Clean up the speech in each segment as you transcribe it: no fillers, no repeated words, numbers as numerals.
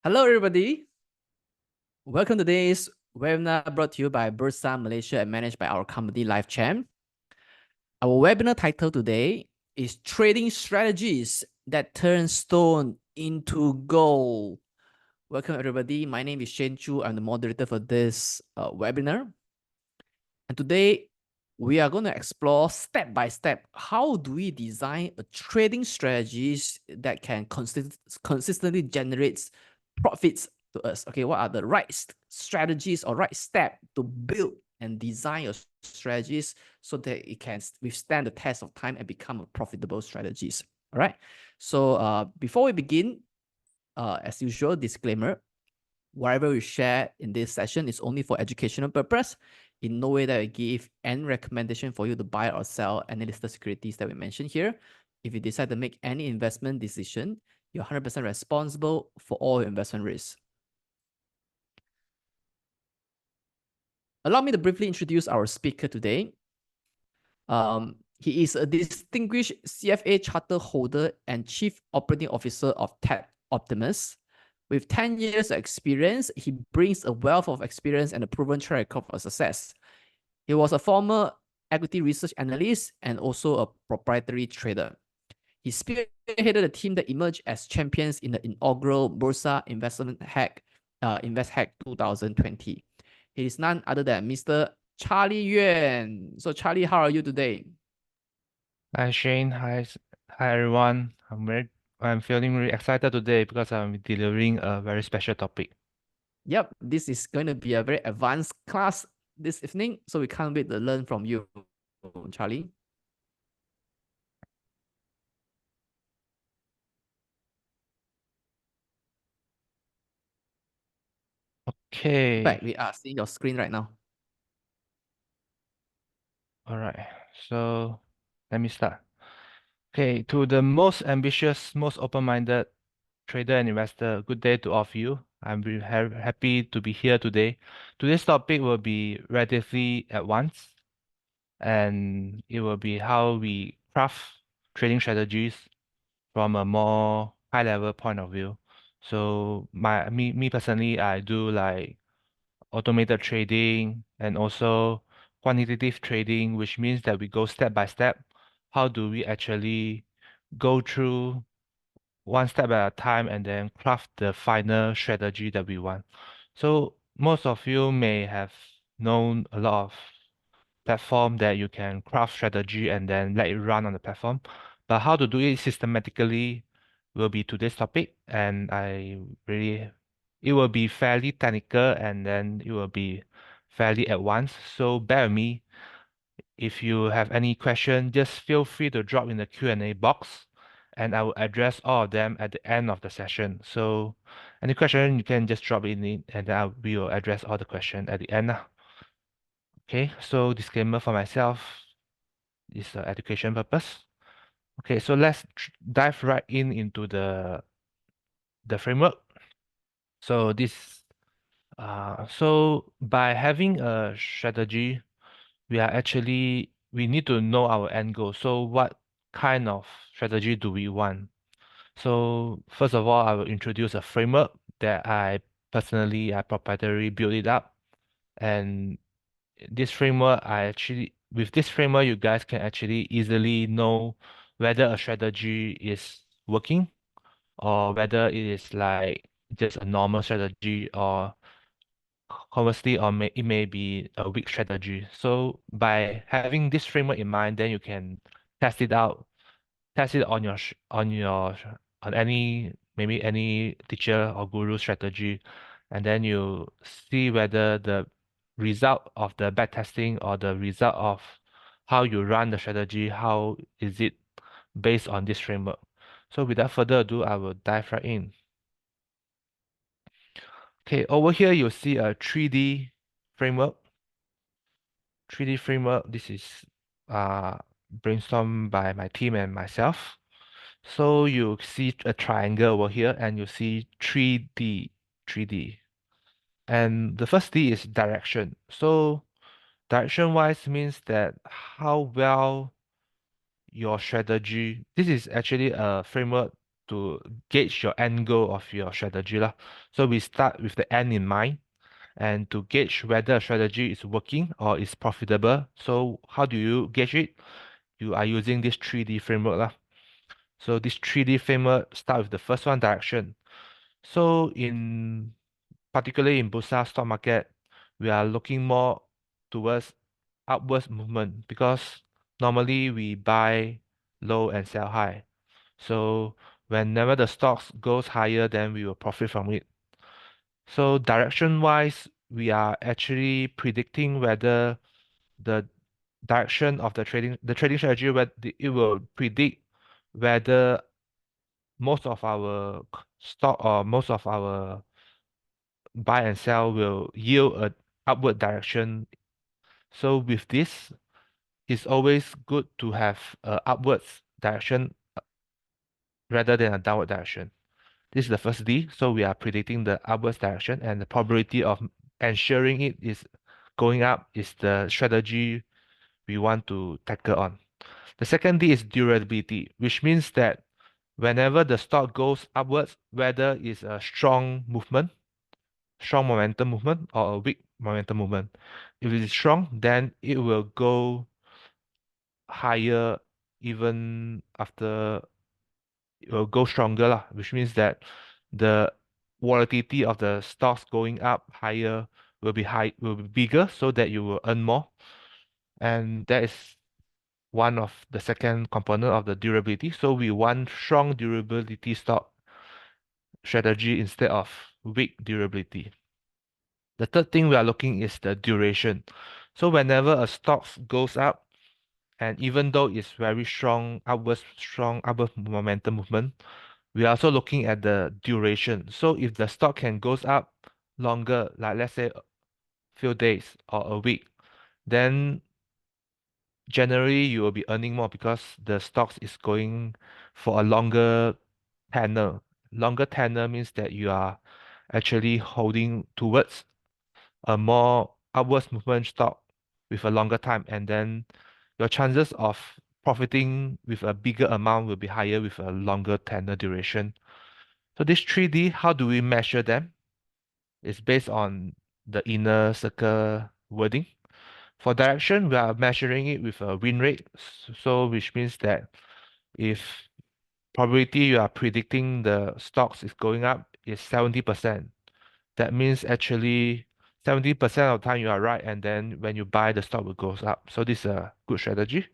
Hello, everybody. Welcome to today's webinar brought to you by Bursa Malaysia and managed by our company LifeChamp. Our webinar title today is Trading Strategies that Turn Stone into Gold. Welcome, everybody. My name is Shane Chu. I'm the moderator for this webinar. And today, we are going to explore step by step how do we design a trading strategies that can consistently generate profits to us. Okay, what are the right strategies or right step to build and design your strategies so that it can withstand the test of time and become a profitable strategies. All right. So before we begin, as usual, disclaimer: whatever we share in this session is only for educational purpose. In no way that we give any recommendation for you to buy or sell any listed securities that we mentioned here. If you decide to make any investment decision, you're 100% responsible for all your investment risks. Allow me to briefly introduce our speaker today. He is a distinguished CFA charter holder and Chief Operating Officer of Tech Optimus. With 10 years of experience, he brings a wealth of experience and a proven track record of success. He was a former equity research analyst and also a proprietary trader. He spearheaded a team that emerged as champions in the inaugural Bursa Invest Hack 2020. He is none other than Mr. Charlie Yuan. So Charlie, how are you today? Hi Shane, hi everyone. I'm feeling really excited today because I'm delivering a very special topic. Yep, this is going to be a very advanced class this evening, so we can't wait to learn from you, Charlie. Okay, Right, we are seeing your screen right now. all right. So let me start. Okay, to the most ambitious, most open-minded trader and investor, good day to all of you. I'm very happy to be here today. Today's topic will be relatively advanced, and it will be how we craft trading strategies from a more high level point of view. So me personally, I do like automated trading and also quantitative trading, which means that we go step by step. How do we actually go through one step at a time and then craft the final strategy that we want? So most of you may have known a lot of platform that you can craft strategy and then let it run on the platform. But how to do it systematically will be today's topic, and it will be fairly technical and then it will be fairly advanced. So bear with me. If you have any question, just feel free to drop in the Q&A box, and I will address all of them at the end of the session. So any question, you can just drop in it, and then we will address all the question at the end. Okay, so disclaimer for myself is education purpose. Okay, so let's dive right into the framework. So so by having a strategy, we need to know our end goal. So what kind of strategy do we want? So first of all, I will introduce a framework that I proprietary built it up, and this framework, with this framework, you guys can actually easily know whether a strategy is working or whether it is like just a normal strategy, or conversely, it may be a weak strategy. So by having this framework in mind, then you can test it out, test it on on maybe any teacher or guru strategy, and then you see whether the result of the back testing or the result of how you run the strategy, how is it based on this framework. So without further ado, I will dive right in. Okay, over here you see a 3D framework. 3D framework, this is brainstormed by my team and myself. So you see a triangle over here and you see 3D. And the first D is direction. So direction wise means that how well your strategy, this is actually a framework to gauge your end goal of your strategy lah. So we start with the end in mind, and to gauge whether a strategy is working or is profitable. So how do you gauge it? You are using this 3D framework lah. So this 3D framework start with the first one, direction. So particularly in Bursa stock market, we are looking more towards upwards movement because normally we buy low and sell high. So whenever the stocks goes higher, then we will profit from it. So direction wise, we are actually predicting whether the direction of the trading strategy, where it will predict whether most of our stock or most of our buy and sell will yield a upward direction. So with this, it's always good to have a upwards direction rather than a downward direction. This is the first D. So we are predicting the upwards direction, and the probability of ensuring it is going up is the strategy we want to tackle on. The second D is durability, which means that whenever the stock goes upwards, whether it's a strong movement, strong momentum movement, or a weak momentum movement, if it is strong, then it will go higher even after it will go stronger lah, which means that the volatility of the stocks going up higher will be bigger so that you will earn more. And that is one of the second component of the durability. So we want strong durability stock strategy instead of weak durability. The third thing we are looking is the duration. So whenever a stock goes up, and even though it's very strong upward momentum movement, we are also looking at the duration. So if the stock can goes up longer, like let's say a few days or a week, then generally you will be earning more because the stocks is going for a longer tenor. Longer tenor means that you are actually holding towards a more upwards movement stock with a longer time, and then your chances of profiting with a bigger amount will be higher with a longer tenor duration. So this 3D, how do we measure them? It's based on the inner circle wording. For direction, we are measuring it with a win rate. So which means that if probability you are predicting the stocks is going up is 70%, that means actually 70% of the time you are right, and then when you buy, the stock will goes up. So this is a good strategy.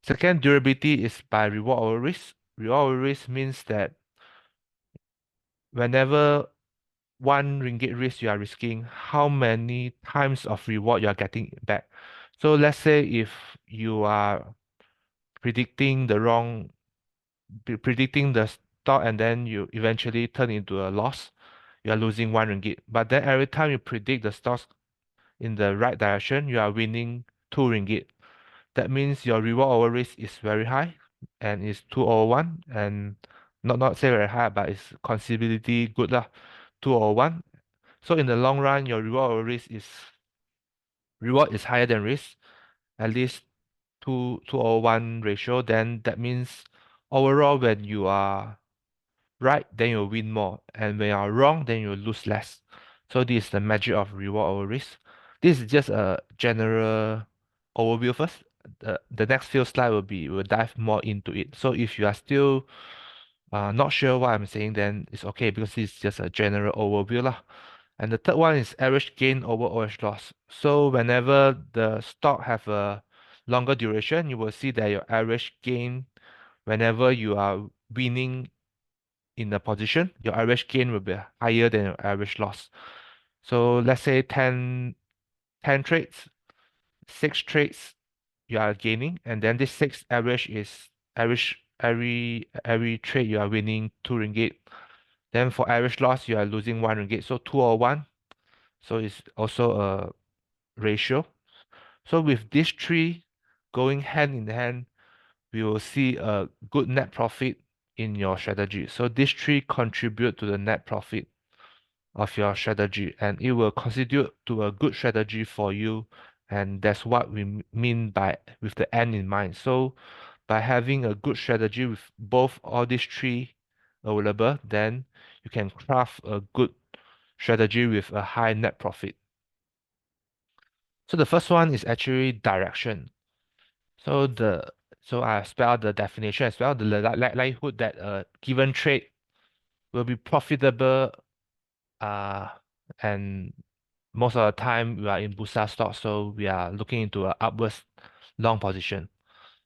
Second, durability is by reward over risk. Reward over risk means that whenever 1 ringgit risk you are risking, how many times of reward you are getting back. So let's say if you are predicting the wrong, predicting the stock, and then you eventually turn into a loss, you are losing 1 ringgit. But then every time you predict the stocks in the right direction, you are winning 2 ringgit. That means your reward over risk is very high, and it's 201, and not say very high, but it's considerably good lah. 201. So in the long run, your reward is higher than risk, at least 201 ratio. Then that means overall, when you are right, then you'll win more, and when you are wrong, then you'll lose less. So this is the magic of reward over risk. This is just a general overview first. The next few slides will dive more into it. So if you are still not sure what I'm saying, then it's okay because it's just a general overview lah. And the third one is average gain over average loss. So whenever the stock have a longer duration, you will see that your average gain, whenever you are winning in a position, your average gain will be higher than your average loss. So let's say 10 trades, 6 trades you are gaining, and then this 6 average is average every trade you are winning 2 ringgit. Then for average loss, you are losing 1 ringgit. So 201. So it's also a ratio. So with these three going hand in hand, we will see a good net profit in your strategy. So these three contribute to the net profit of your strategy, and it will contribute to a good strategy for you. And that's what we mean by with the end in mind. So by having a good strategy with both all these three available, then you can craft a good strategy with a high net profit. So the first one is actually direction. So I spell the definition as well. The likelihood that a given trade will be profitable, uh, and most of the time we are in Bursa stock, so we are looking into a upwards long position.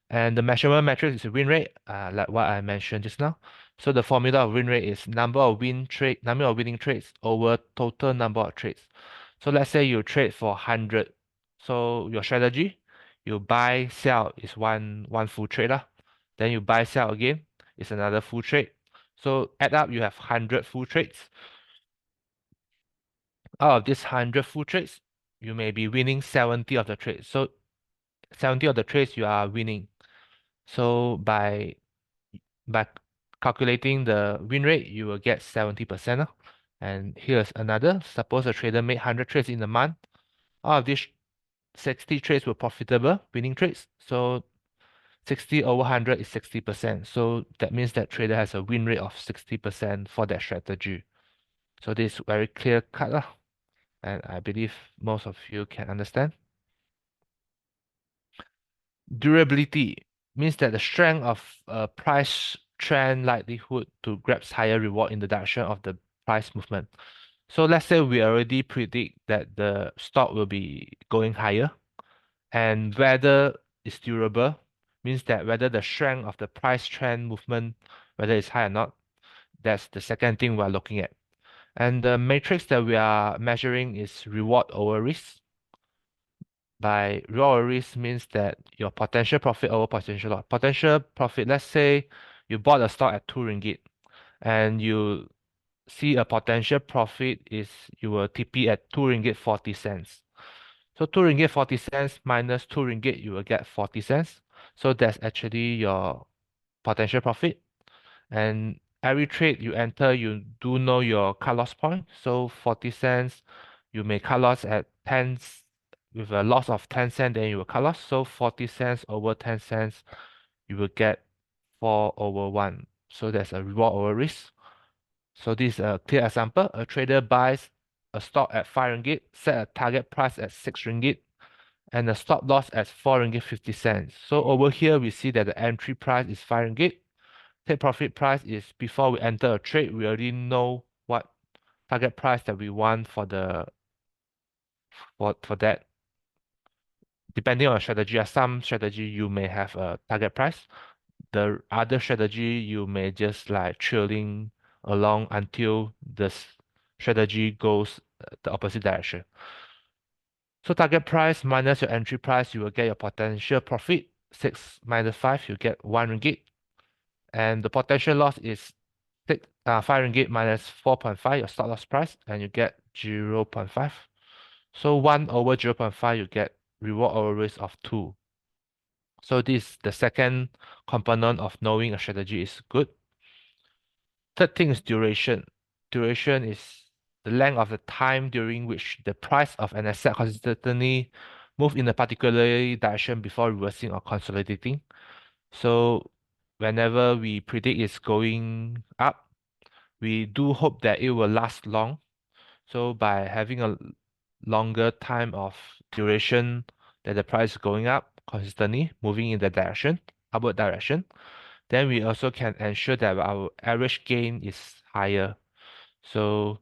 And the measurement metric is win rate, like what I mentioned just now. So the formula of win rate is number of winning trades over total number of trades. So let's say you trade for 100. So your strategy, you buy, sell is one full trade lah. Then you buy, sell again is another full trade. So add up, you have 100 full trades. Out of these 100 full trades, you may be winning 70 of the trades. So 70 of the trades you are winning. So by calculating the win rate, you will get 70%. And here's another. Suppose a trader made 100 trades in a month. Out of these 60 trades were profitable, winning trades. So 60 over 100 is 60%. So that means that trader has a win rate of 60% for that strategy. So this is very clear cut, and I believe most of you can understand. Durability means that the strength of a price trend likelihood to grab higher reward in the direction of the price movement. So let's say we already predict that the stock will be going higher, and whether it's durable means that whether the strength of the price trend movement, whether it's high or not, that's the second thing we're looking at. And the matrix that we are measuring is reward over risk. By reward over risk means that your potential profit over potential loss. Potential profit, let's say you bought a stock at 2 ringgit and you see a potential profit is you will TP at 2 ringgit 40 cents. So 2 ringgit 40 cents minus 2 ringgit, you will get 40 cents. So that's actually your potential profit. And every trade you enter, you do know your cut loss point. So 40 cents, you may cut loss at 10, with a loss of 10 cents, then you will cut loss. So 40 cents over 10 cents, you will get 4 over 1. So that's a reward over risk. So this is a clear example. A trader buys a stock at 5 ringgit, set a target price at 6 ringgit, and a stop loss at 4 ringgit 50 cents. So over here, we see that the entry price is 5 ringgit. Take profit price is before we enter a trade, we already know what target price that we want for the for that. Depending on strategy, some strategy you may have a target price. The other strategy you may just like trailing along until the strategy goes the opposite direction. So target price minus your entry price, you will get your potential profit. 6 minus 5, you get 1 ringgit. And the potential loss is 5 ringgit minus 4.5, your stop loss price, and you get 0.5. So 1 over 0.5, you get reward over risk of 2. So this is the second component of knowing a strategy is good. Third thing is duration. Duration is the length of the time during which the price of an asset consistently move in a particular direction before reversing or consolidating. So whenever we predict it's going up, we do hope that it will last long. So by having a longer time of duration that the price is going up consistently, moving in the direction, upward direction, then we also can ensure that our average gain is higher. So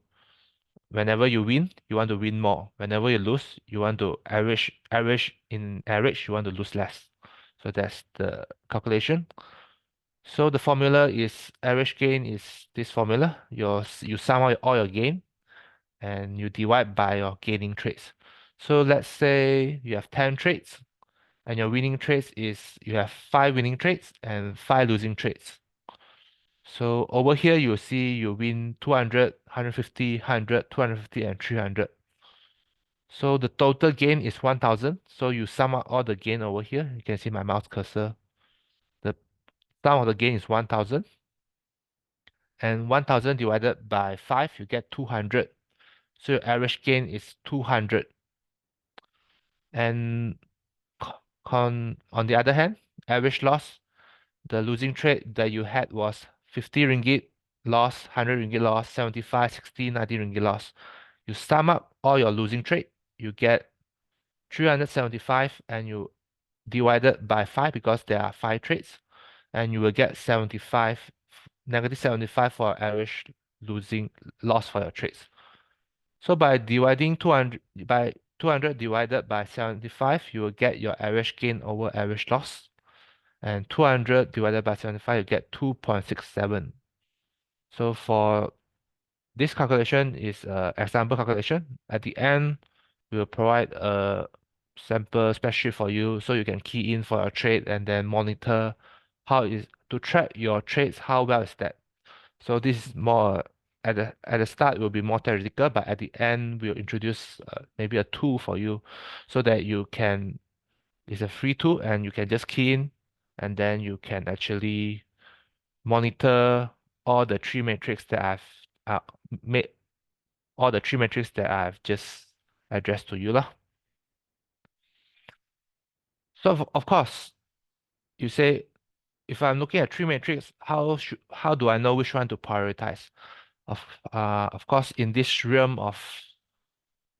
whenever you win, you want to win more. Whenever you lose, you want to average you want to lose less. So that's the calculation. So the formula is average gain is this formula. You sum out all your gain and you divide by your gaining trades. So let's say you have 10 trades and your winning trades is you have 5 winning trades and 5 losing trades. So over here you see you win 200, 150, 100, 250 and 300. So the total gain is 1000. So you sum up all the gain over here. You can see my mouse cursor. The sum of the gain is 1000. And 1000 divided by 5, you get 200. So your average gain is 200. And on the other hand, average loss, the losing trade that you had was 50 ringgit loss, 100 ringgit loss, 75, 60, 90 ringgit loss. You sum up all your losing trade, you get 375, and you divide it by 5 because there are 5 trades, and you will get 75, negative 75 for average losing loss for your trades. So by dividing 200 divided by 75, you will get your average gain over average loss. And 200 divided by 75, you get 2.67. So for this calculation is an example calculation. At the end, we'll provide a sample spreadsheet for you so you can key in for your trade and then monitor how is to track your trades, how well is that. So this is more at the start it will be more theoretical, but at the end we'll introduce maybe a tool for you so that you can, it's a free tool and you can just key in and then you can actually monitor all the three metrics that I've made, all the three metrics that I've just addressed to you lah. So of course, you say if I'm looking at three metrics, how do I know which one to prioritize? Of course, in this realm of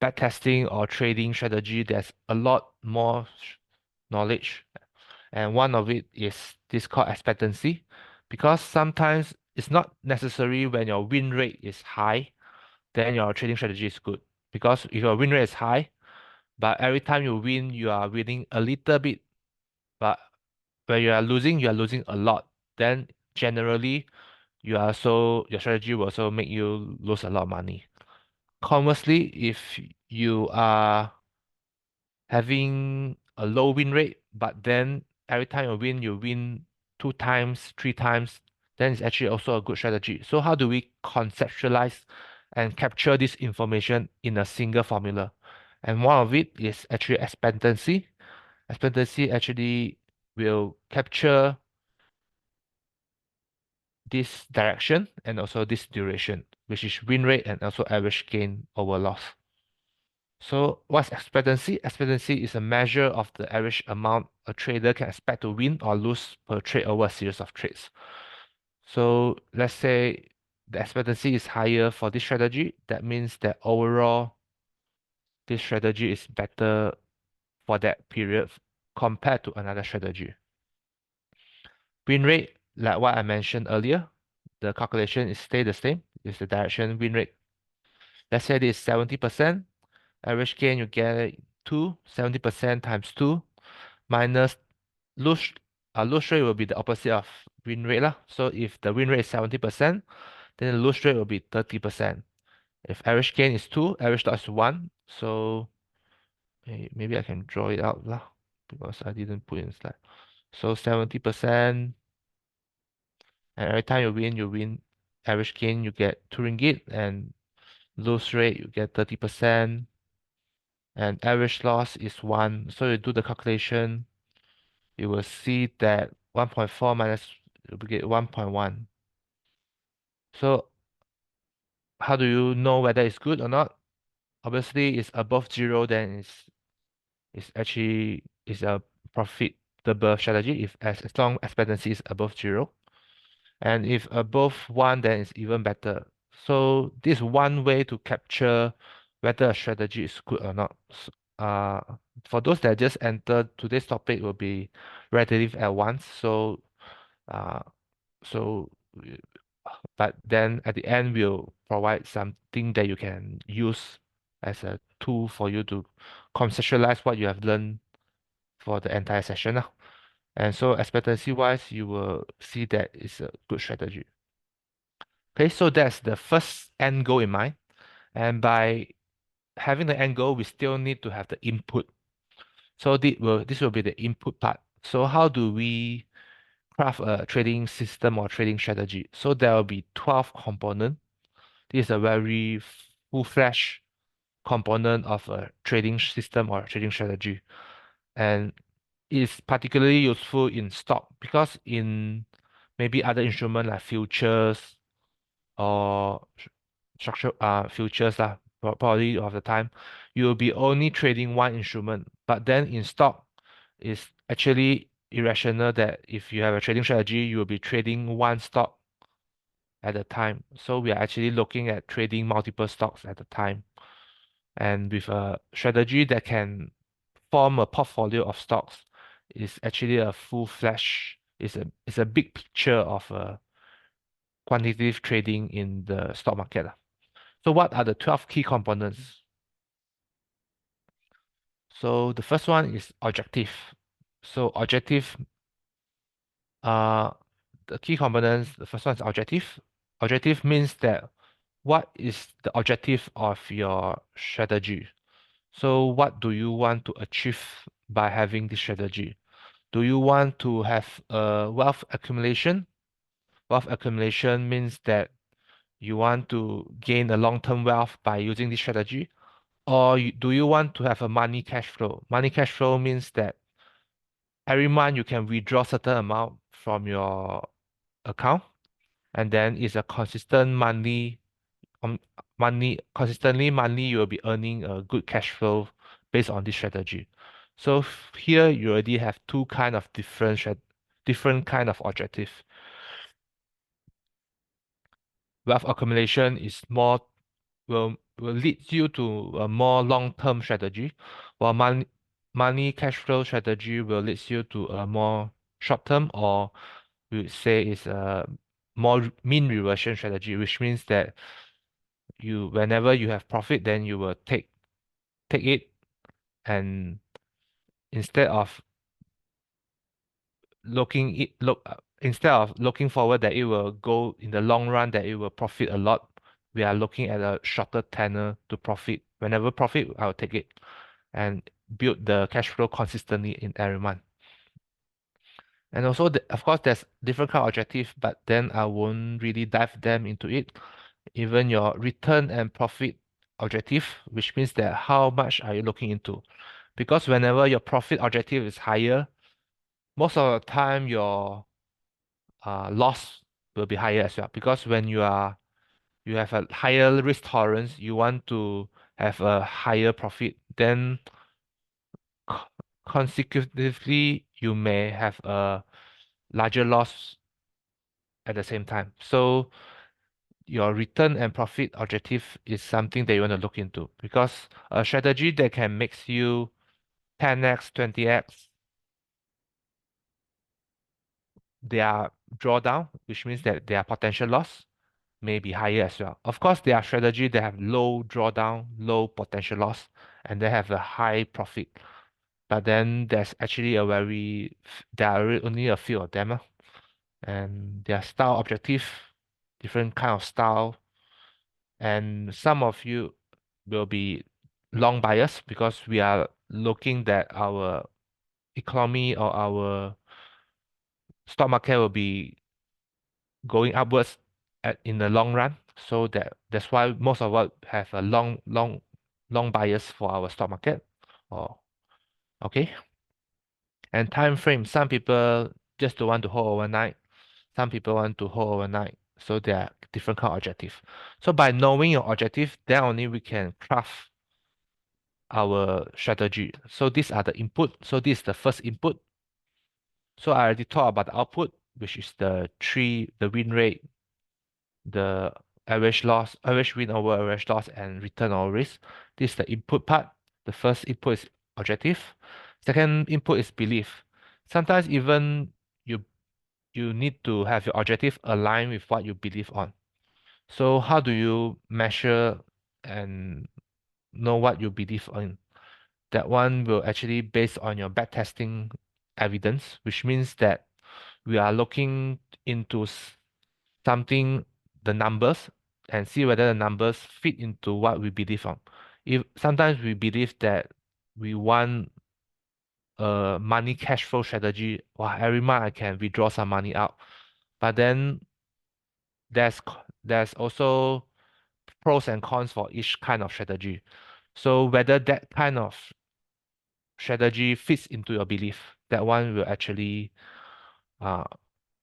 backtesting or trading strategy, there's a lot more knowledge, and one of it is this called expectancy, because sometimes it's not necessary when your win rate is high, then your trading strategy is good. Because if your win rate is high, but every time you win, you are winning a little bit, but when you are losing a lot, then generally your strategy will also make you lose a lot of money. Conversely, if you are having a low win rate, but then every time you win 2 times, 3 times, then it's actually also a good strategy. So how do we conceptualize and capture this information in a single formula? And one of it is actually expectancy. Expectancy actually will capture this direction and also this duration, which is win rate and also average gain over loss. So what's expectancy? Expectancy is a measure of the average amount a trader can expect to win or lose per trade over a series of trades. So let's say the expectancy is higher for this strategy. That means that overall, this strategy is better for that period compared to another strategy. Win rate, like what I mentioned earlier, the calculation is stay the same. It's the direction win rate. Let's say this is 70%. Average gain, you get 2, 70% times 2 minus lose lose rate will be the opposite of win rate lah. So if the win rate is 70%, then the lose rate will be 30%. If average gain is 2, average loss is 1. So maybe I can draw it out lah because I didn't put in slide. So 70%, and every time you win. Average gain, you get 2 ringgit, and lose rate, you get 30%. And average loss is 1. So you do the calculation, you will see that 1.4 minus, you will get 1.1. So how do you know whether it's good or not? Obviously, it's above 0, then it's actually is a profitable strategy if as long expectancy is above 0. And if above 1, then it's even better. So this is one way to capture whether a strategy is good or not. Uh, for those that just entered, today's topic will be relative advanced. Uh, so, but then at the end, we'll provide something that you can use as a tool for you to conceptualize what you have learned for the entire session lah. And so expectancy wise, you will see that it's a good strategy. Okay, so that's the first end goal in mind. And by having the end goal, we still need to have the input. So this will be the input part. So how do we craft a trading system or trading strategy? So there will be 12 components. This is a very full-fledged component of a trading system or trading strategy. And it's particularly useful in stock because in maybe other instrument like futures or structure futures probably of the time you will be only trading one instrument. But then in stock, it's actually irrational that if you have a trading strategy, you will be trading one stock at the time. So we are actually looking at trading multiple stocks at the time. And with a strategy that can form a portfolio of stocks is actually a full-fledged, it's a big picture of quantitative trading in the stock market. So what are the 12 key components? So the first one is objective. So objective, uh, the key components, the first one is objective. Objective means that what is the objective of your strategy? So what do you want to achieve by having this strategy? Do you want to have a wealth accumulation? Wealth accumulation means that you want to gain a long-term wealth by using this strategy, or do you want to have a money cash flow? Money cash flow means that every month you can withdraw certain amount from your account, and then it's a consistent um, consistently monthly you will be earning a good cash flow based on this strategy. So here you already have two kind of different kind of objective. Wealth accumulation is more will lead you to a more long-term strategy, while money cash flow strategy will lead you to a more short-term, or we would say is a more mean reversion strategy, which means that you whenever you have profit, then you will take it, and instead of instead of looking forward that it will go in the long run, that it will profit a lot, we are looking at a shorter tenor to profit. Whenever profit, I'll take it and build the cash flow consistently in every month. And also, of course, there's different kind of objective, but then I won't really dive them into it. Even your return and profit objective, which means that how much are you looking into? Because whenever your profit objective is higher, most of the time your loss will be higher as well. Because when you have a higher risk tolerance, you want to have a higher profit, then co- consecutively you may have a larger loss at the same time. So your return and profit objective is something that you want to look into, because a strategy that can makes you 10x, 20x, their drawdown, which means that their potential loss may be higher as well. Of course, there are strategy that have low drawdown, low potential loss, and they have a high profit. But then there's actually there are only a few of them, and their style objective, different kind of style, and some of you will be long bias because we are looking that our economy or our stock market will be going upwards in the long run. So that's why most of us have a long bias for our stock market. Or okay. And time frame, some people just don't want to hold overnight. Some people want to hold overnight. So there are different kind of objective. So by knowing your objective, then only we can craft our strategy. So these are the input. So this is the first input. So I already talked about the output, which is the win rate, the average win over average loss, and return over risk. This is the input part. The first input is objective. Second input is belief. Sometimes even you you need to have your objective align with what you believe on. So how do you measure and know what you believe on? That one will actually based on your backtesting evidence, which means that we are looking into something, the numbers, and see whether the numbers fit into what we believe on. If sometimes we believe that we want a money cash flow strategy, well, every month I can withdraw some money out. But then there's also pros and cons for each kind of strategy. So whether that kind of strategy fits into your belief, that one uh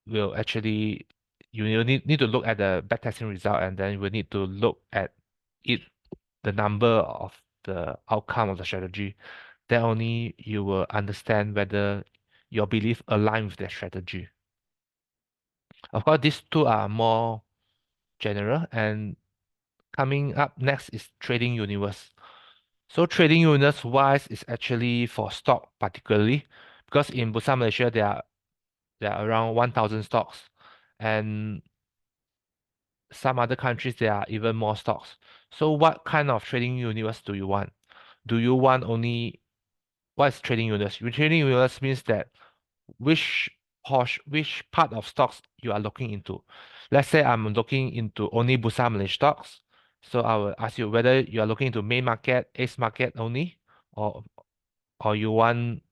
will actually you need to look at the backtesting result, and then you will need to look at it, the number of the outcome of the strategy. Then only you will understand whether your belief align with that strategy. Of course, these two are more general. And coming up next is trading universe. So trading universe wise is actually for stock particularly, because in Bursa Malaysia there are around 1,000 stocks, and some other countries there are even more stocks. So what kind of trading universe do you want? Do you want only what is trading universe? Trading universe means that which which part of stocks you are looking into. Let's say I'm looking into only Bursa Malaysia stocks. So I will ask you whether you are looking into main market, ACE market only, or you want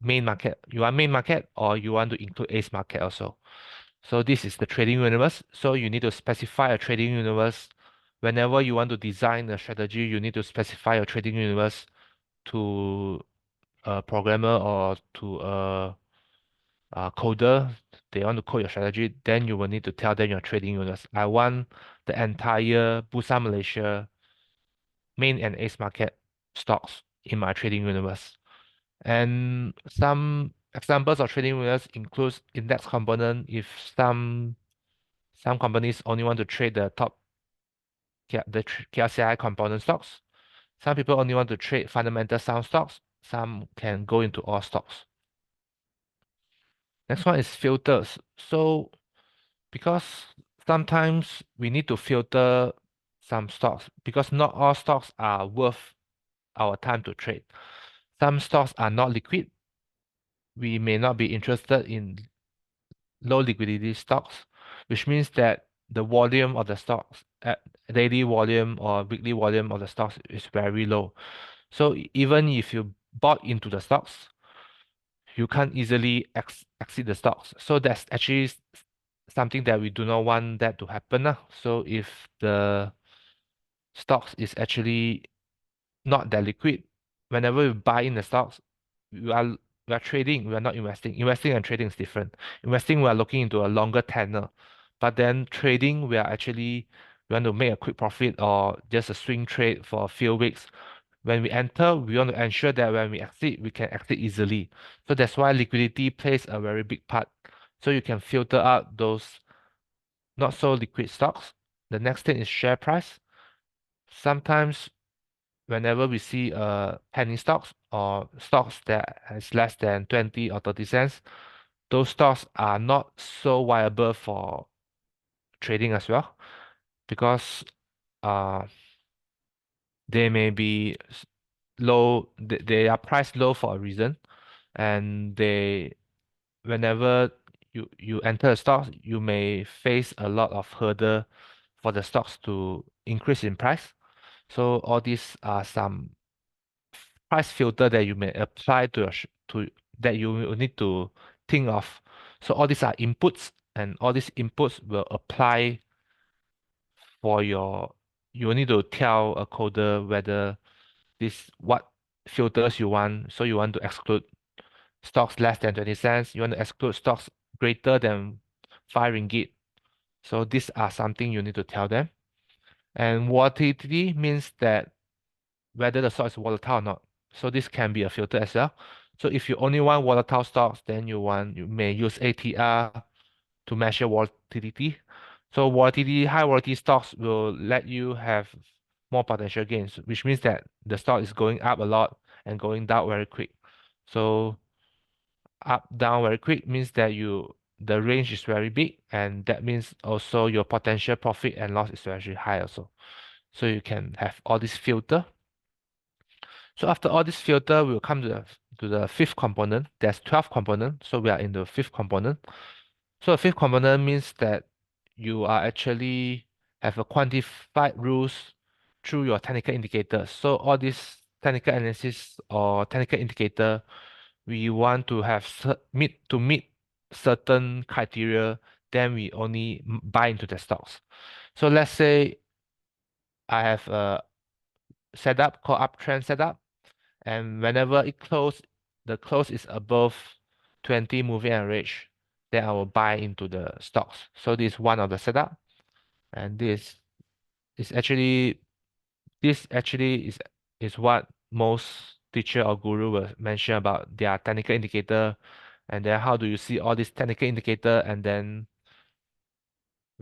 main market. You want main market or you want to include ACE market also. So this is the trading universe. So you need to specify a trading universe. Whenever you want to design a strategy, you need to specify a trading universe to a programmer or to a coder. They want to code your strategy, then you will need to tell them your trading universe. I want the entire Bursa Malaysia main and ACE market stocks in my trading universe. And some examples of trading universe includes index component. If some companies only want to trade the top KLCI component stocks. Some people only want to trade fundamental sound stocks. Some can go into all stocks. Next one is filters. So because sometimes we need to filter some stocks because not all stocks are worth our time to trade. Some stocks are not liquid. We may not be interested in low liquidity stocks, which means that the volume of the stocks at daily volume or weekly volume of the stocks is very low. So even if you bought into the stocks, you can't easily exit the stocks. So that's actually something that we do not want that to happen. So if the stocks is actually not that liquid, whenever we buy in the stocks, we are trading, we are not investing. Investing and trading is different. Investing, we are looking into a longer tenor. But then trading, we want to make a quick profit or just a swing trade for a few weeks. When we enter, we want to ensure that when we exit, we can exit easily. So that's why liquidity plays a very big part. So you can filter out those not so liquid stocks. The next thing is share price. Sometimes whenever we see penny stocks or stocks that has less than 20 or 30 cents, those stocks are not so viable for trading as well because uh, they may be low, they are priced low for a reason, and they whenever you enter a stock, you may face a lot of hurdle for the stocks to increase in price. So all these are some price filter that you may apply to to that you will need to think of. So all these are inputs, and all these inputs will apply for your. You will need to tell a coder whether this what filters you want. So you want to exclude stocks less than 20 cents. You want to exclude stocks greater than 5 ringgit. So these are something you need to tell them. And volatility means that whether the stock is volatile or not. So this can be a filter as well. So if you only want volatile stocks, then you may use ATR to measure volatility. So high volatility stocks will let you have more potential gains, which means that the stock is going up a lot and going down very quick. So up down very quick means that the range is very big, and that means also your potential profit and loss is very high also. So you can have all this filter. So after all this filter, we'll come to the fifth component. There's 12 components, so we are in the fifth component. So the fifth component means that you are actually have a quantified rules through your technical indicators. So all this technical analysis or technical indicator, we want to have meet certain criteria, then we only buy into the stocks. So let's say I have a setup called uptrend setup, and whenever the close is above 20 moving average, then I will buy into the stocks. So this is one of the setup, and is actually this actually is what most teacher or guru will mention about their technical indicator, and then how do you see all these technical indicator, and then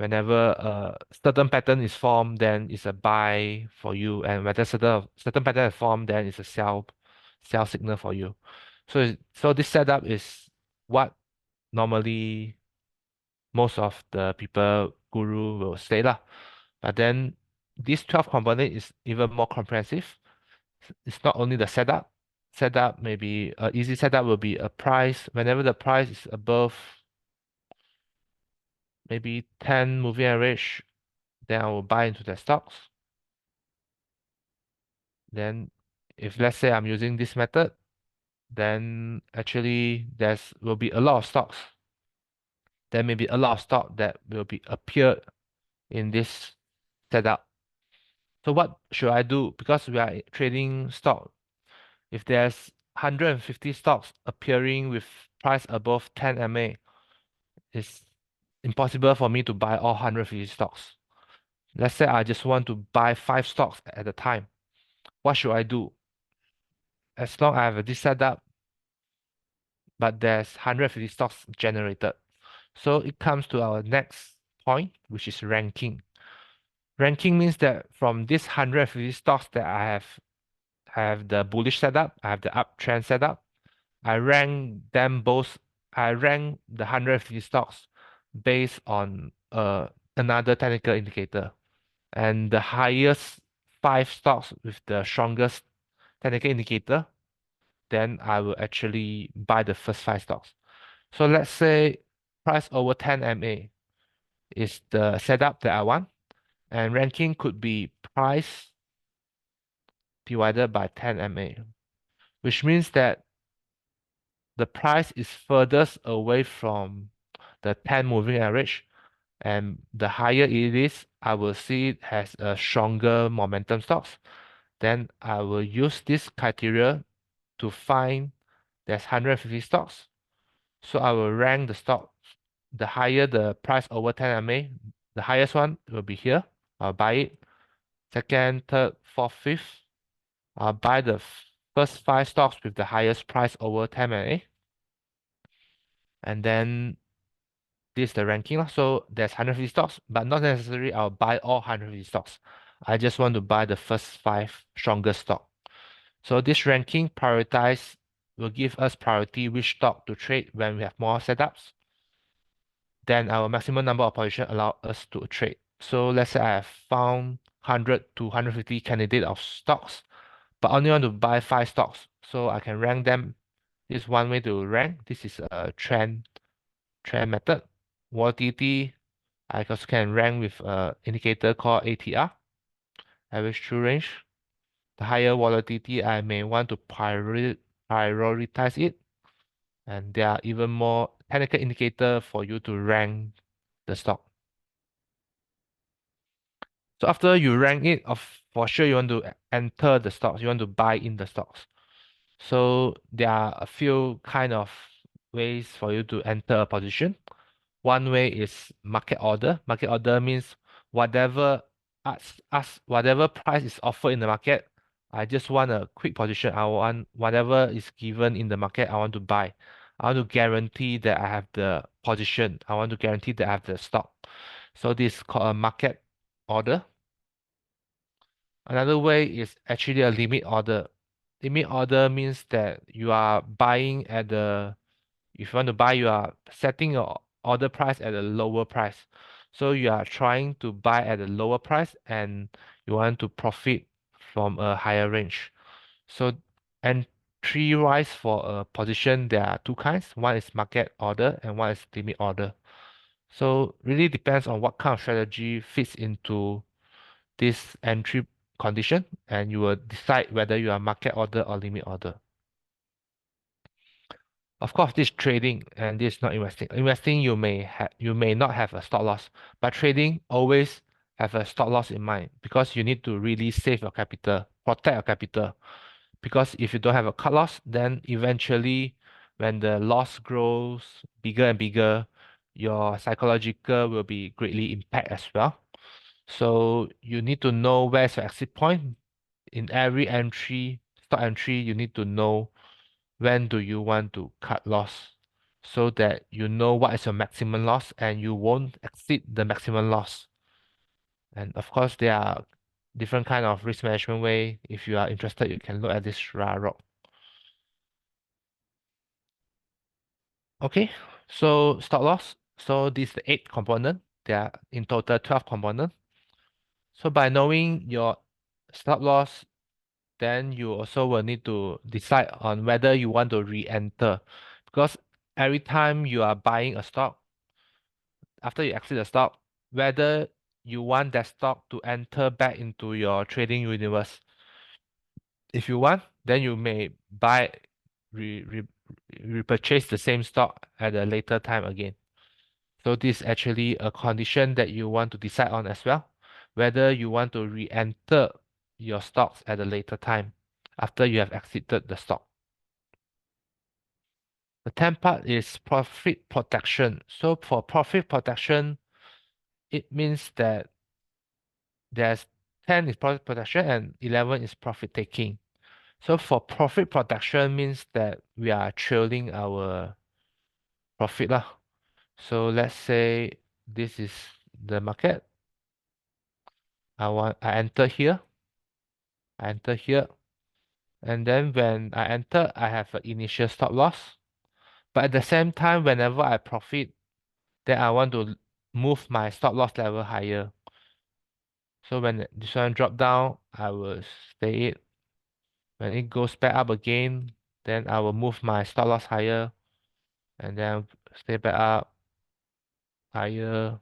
whenever a certain pattern is formed, then it's a buy for you, and whether certain pattern is formed, then it's a sell signal for you. So this setup is what normally most of the people guru will say lah. But then this 12 component is even more comprehensive. It's not only the setup. Setup maybe a easy setup will be a price. Whenever the price is above maybe 10 moving average, then I will buy into the stocks. Then if let's say I'm using this method, then actually will be a lot of stocks. There may be a lot of stock that will be appear in this setup. So what should I do? Because we are trading stock, if there's 150 stocks appearing with price above 10 MA, it's impossible for me to buy all 150 stocks. Let's say I just want to buy 5 stocks at a time. What should I do? As long as I have this setup, but there's 150 stocks generated. So it comes to our next point, which is ranking. Ranking means that from this 150 stocks that I have the bullish setup, I have the uptrend setup, I rank them both. I rank the 150 stocks based on another technical indicator, and the highest 5 stocks with the strongest technical indicator, then I will actually buy the first 5 stocks. So let's say price over 10 MA is the setup that I want, and ranking could be price divided by 10 MA, which means that the price is furthest away from the 10 moving average, and the higher it is, I will see it has a stronger momentum stocks. Then I will use this criteria to find there's 150 stocks. So I will rank the stocks. The higher the price over 10 MA, the highest one will be here. I'll buy it. Second, third, fourth, fifth. I'll buy the first 5 stocks with the highest price over 10 MA. And then this is the ranking lah. So there's 150 stocks, but not necessarily I'll buy all 150 stocks. I just want to buy the first 5 strongest stock. So this ranking prioritize will give us priority which stock to trade when we have more setups. Then our maximum number of position allow us to trade. So let's say I have found 100 to 150 candidate of stocks, but only want to buy 5 stocks. So I can rank them. This is one way to rank. This is a trend method. Volatility, I also can rank with an indicator called ATR, average true range. The higher volatility, I may want to prioritize it. And there are even more technical indicator for you to rank the stock. So after you rank it, for sure you want to enter the stocks, you want to buy in the stocks. So there are a few kind of ways for you to enter a position. One way is market order. Market order means whatever whatever price is offered in the market, I just want a quick position. I want whatever is given in the market, I want to buy. I want to guarantee that I have the position. I want to guarantee that I have the stock. So this is called a market order. Another way is actually a limit order. Limit order means that you are buying at the if you want to buy, you are setting your order price at a lower price. So you are trying to buy at a lower price and you want to profit from a higher range. So entry-wise for a position, there are 2 kinds. One is market order and one is limit order. So really depends on what kind of strategy fits into this entry condition, and you will decide whether you are market order or limit order. Of course, this is trading and this is not investing. Investing, you may not have a stop loss, but trading always have a stop loss in mind because you need to really save your capital, protect your capital. Because if you don't have a cut loss, then eventually when the loss grows bigger and bigger, your psychological will be greatly impacted as well. So you need to know where's your exit point. In every entry, stock entry, you need to know when do you want to cut loss. so that you know what is your maximum loss and you won't exceed the maximum loss. And of course, there are different kind of risk management way. If you are interested, you can look at this rock. Okay, so stop loss. So this is the 8 component. There are in total 12 components. So by knowing your stop loss, then you also will need to decide on whether you want to re-enter. Because every time you are buying a stock, after you exit the stock, whether you want that stock to enter back into your trading universe. If you want, then you may buy, repurchase the same stock at a later time again. So this is actually a condition that you want to decide on as well, whether you want to re-enter your stocks at a later time after you have exited the stock. The 10th part is profit protection. So for profit protection, it means that there's 10 is profit protection and 11 is profit taking. So for profit protection means that we are trailing our profit lah. So let's say this is the market. I enter here. I enter here. And then when I enter, I have an initial stop loss. But at the same time, whenever I profit, then I want to move my stop loss level higher. So when this one drop down, I will stay it. When it goes back up again, then I will move my stop loss higher and then stay back up higher.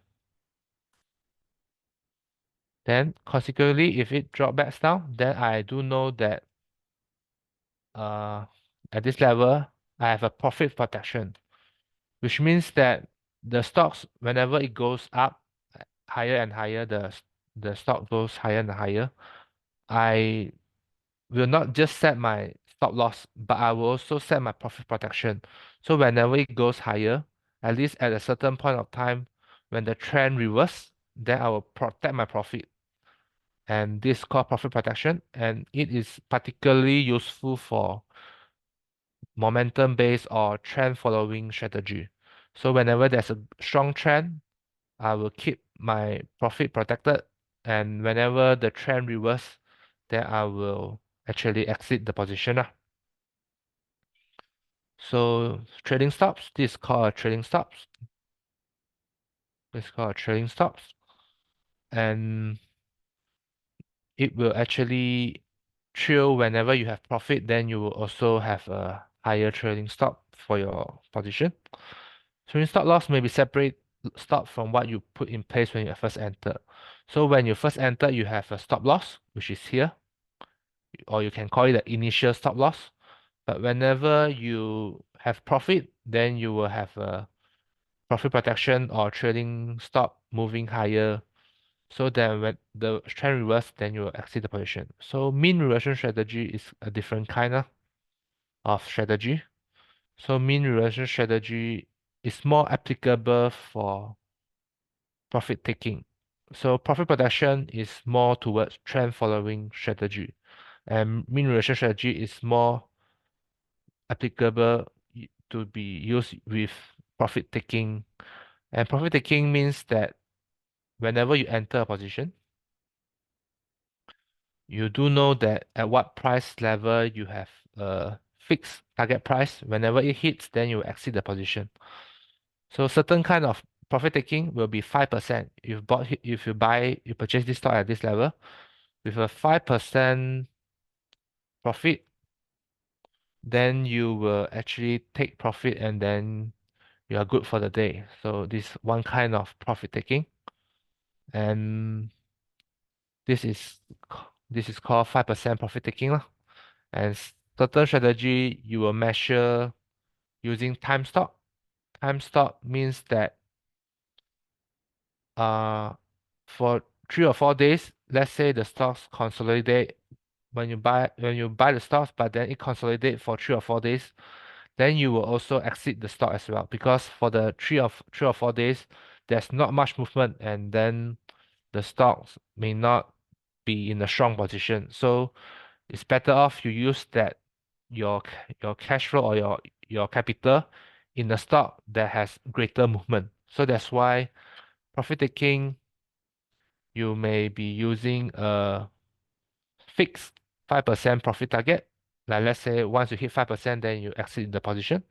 Then consequently, if it drop back down, then I do know that uh at this level, I have a profit protection, which means that the stocks, whenever it goes up higher and higher, the stock goes higher and higher. I will not just set my stop loss, but I will also set my profit protection. So whenever it goes higher, at least at a certain point of time, when the trend reverse, then I will protect my profit. And this is called profit protection, and it is particularly useful for momentum based or trend following strategy. So whenever there's a strong trend, I will keep my profit protected, and whenever the trend reverse, then I will actually exit the position lah. So trading stops, this is called a trading stops. This is called a trading stops, and it will actually trail whenever you have profit, then you will also have a higher trading stop for your position. Trading stop loss may be separate stop from what you put in place when you first enter. So when you first enter, you have a stop loss, which is here, or you can call it the initial stop loss. But whenever you have profit, then you will have a profit protection or trading stop moving higher. So then when the trend reverse, then you will exit the position. So mean reversion strategy is a different kind of strategy. So mean reversion strategy is more applicable for profit taking. So profit protection is more towards trend following strategy. And mean reversion strategy is more applicable to be used with profit taking. And profit taking means that whenever you enter a position, you do know that at what price level you have a fixed target price. Whenever it hits, then you exit the position. So certain kind of profit taking will be 5%. If you purchase this stock at this level, with a 5% profit, then you will actually take profit and then you are good for the day. So this one kind of profit taking. And this is this is called 5% profit taking lah. And certain strategy you will measure using time stop. Time stop means that uh for 3 or 4 days, let's say the stocks consolidate when you buy the stocks, but then it consolidate for 3 or 4 days, then you will also exit the stock as well because for the 3 or 4 days, there's not much movement, and then the stocks may not be in a strong position. So it's better off you use that your cash flow or your capital in a stock that has greater movement. So that's why profit taking, you may be using a fixed 5% profit target. Like let's say once you hit 5%, then you exit the position.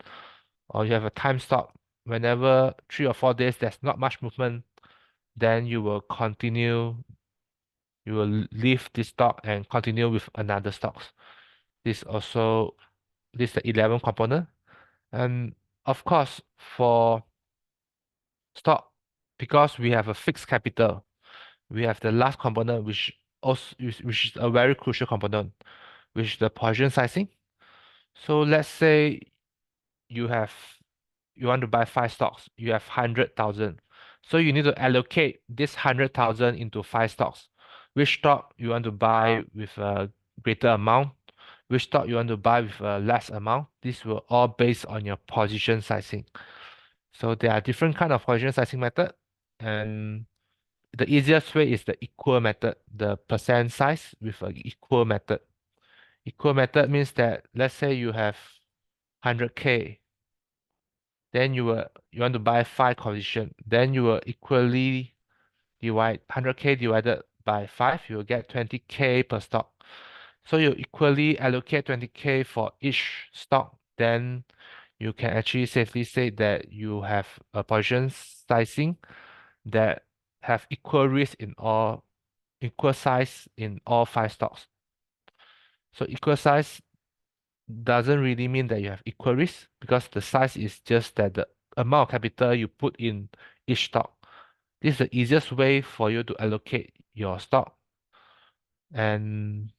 Or you have a time stop. Whenever 3 or 4 days there's not much movement, then you will leave this stock and continue with another stocks. This also this is the 11 component. And of course, for stock, because we have a fixed capital, we have the last component, which is a very crucial component, which is the position sizing. So let's say you have you want to buy 5 stocks, you have 100,000. So you need to allocate this 100,000 into 5 stocks. Which stock you want to buy with a greater amount, which stock you want to buy with a less amount. This will all based on your position sizing. So there are different kind of position sizing method, and the easiest way is the equal method, the percent size with an equal method. Equal method means that let's say you have 100K, then you want to buy 5 position, then you will equally divide 100K divided by 5, you will get 20K per stock. So you equally allocate 20K for each stock, then you can actually safely say that you have a position sizing that have equal size in all 5 stocks. So equal size doesn't really mean that you have equal risk, because the size is just that the amount of capital you put in each stock. This is the easiest way for you to allocate your stock. And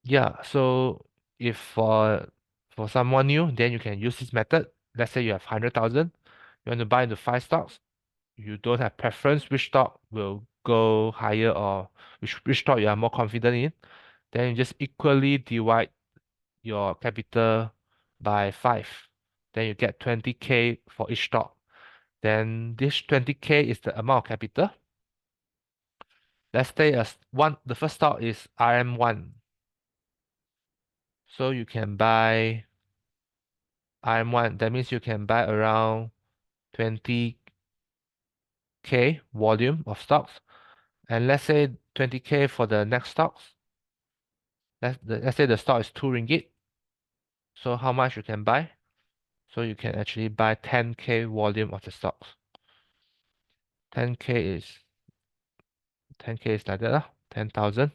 yeah, so if for someone new, then you can use this method. Let's say you have 100,000, you want to buy into 5 stocks. You don't have preference which stock will go higher, or which stock you are more confident in. Then you just equally divide your capital by 5. Then you get 20K for each stock. Then this 20K is the amount of capital. Let's say the first stock is RM1. So you can buy RM1. That means you can buy around 20K volume of stocks. And let's say 20K for the next stocks. Let's say the stock is 2 ringgit. So how much you can buy? So you can actually buy 10K volume of the stocks. 10K is 10K is like that, 10,000.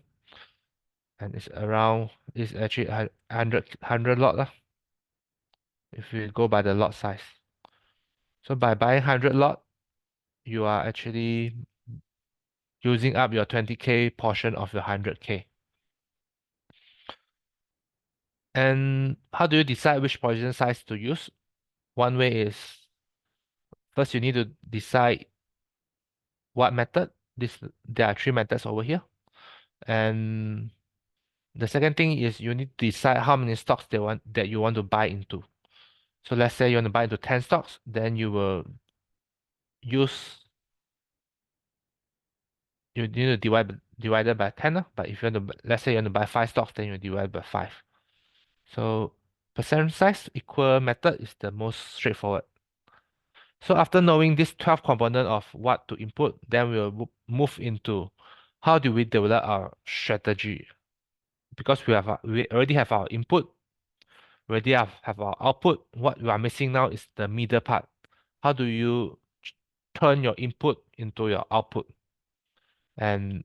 And it's actually 100 lot lah, if you go by the lot size. So by buying 100 lot, you are actually using up your 20K portion of your 100K. And how do you decide which position size to use? One way is, first you need to decide what method. There are 3 methods over here. And the second thing is you need to decide how many stocks that you want to buy into. So let's say you want to buy into 10 stocks, then you will use you need to divide it by 10, but if you want to, let's say you want to buy 5 stocks, then you divide by 5. So percent size equal method is the most straightforward. So after knowing this 12 component of what to input, then we'll move into how do we develop our strategy. Because we already have our input, we already have our output. What we are missing now is the middle part. How do you turn your input into your output and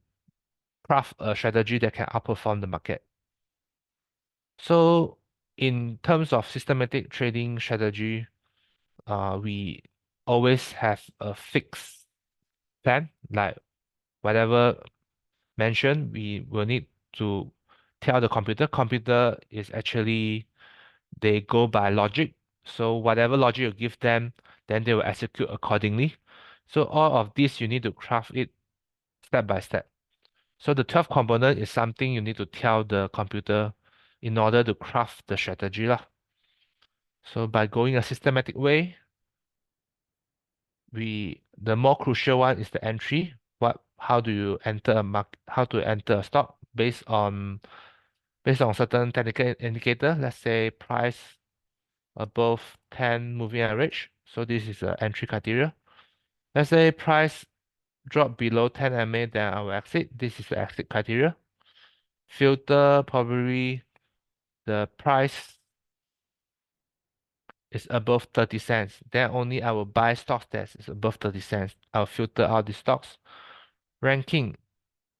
craft a strategy that can outperform the market? So in terms of systematic trading strategy, we always have a fixed plan. Like whatever mentioned, we will need to tell the computer. Computer is actually, they go by logic. So whatever logic you give them, then they will execute accordingly. So all of this, you need to craft it step by step. So the 12 component is something you need to tell the computer in order to craft the strategy lah. So by going a systematic way, the more crucial one is the entry. How do you enter how to enter a stock based on certain technical indicator, let's say price, above 10 moving average. So this is the entry criteria. Let's say price drop below 10 MA, then I will exit. This is the exit criteria. Filter, probably the price is above 30 cents. Then only I will buy stocks that is above 30 cents. I'll filter out the stocks. Ranking,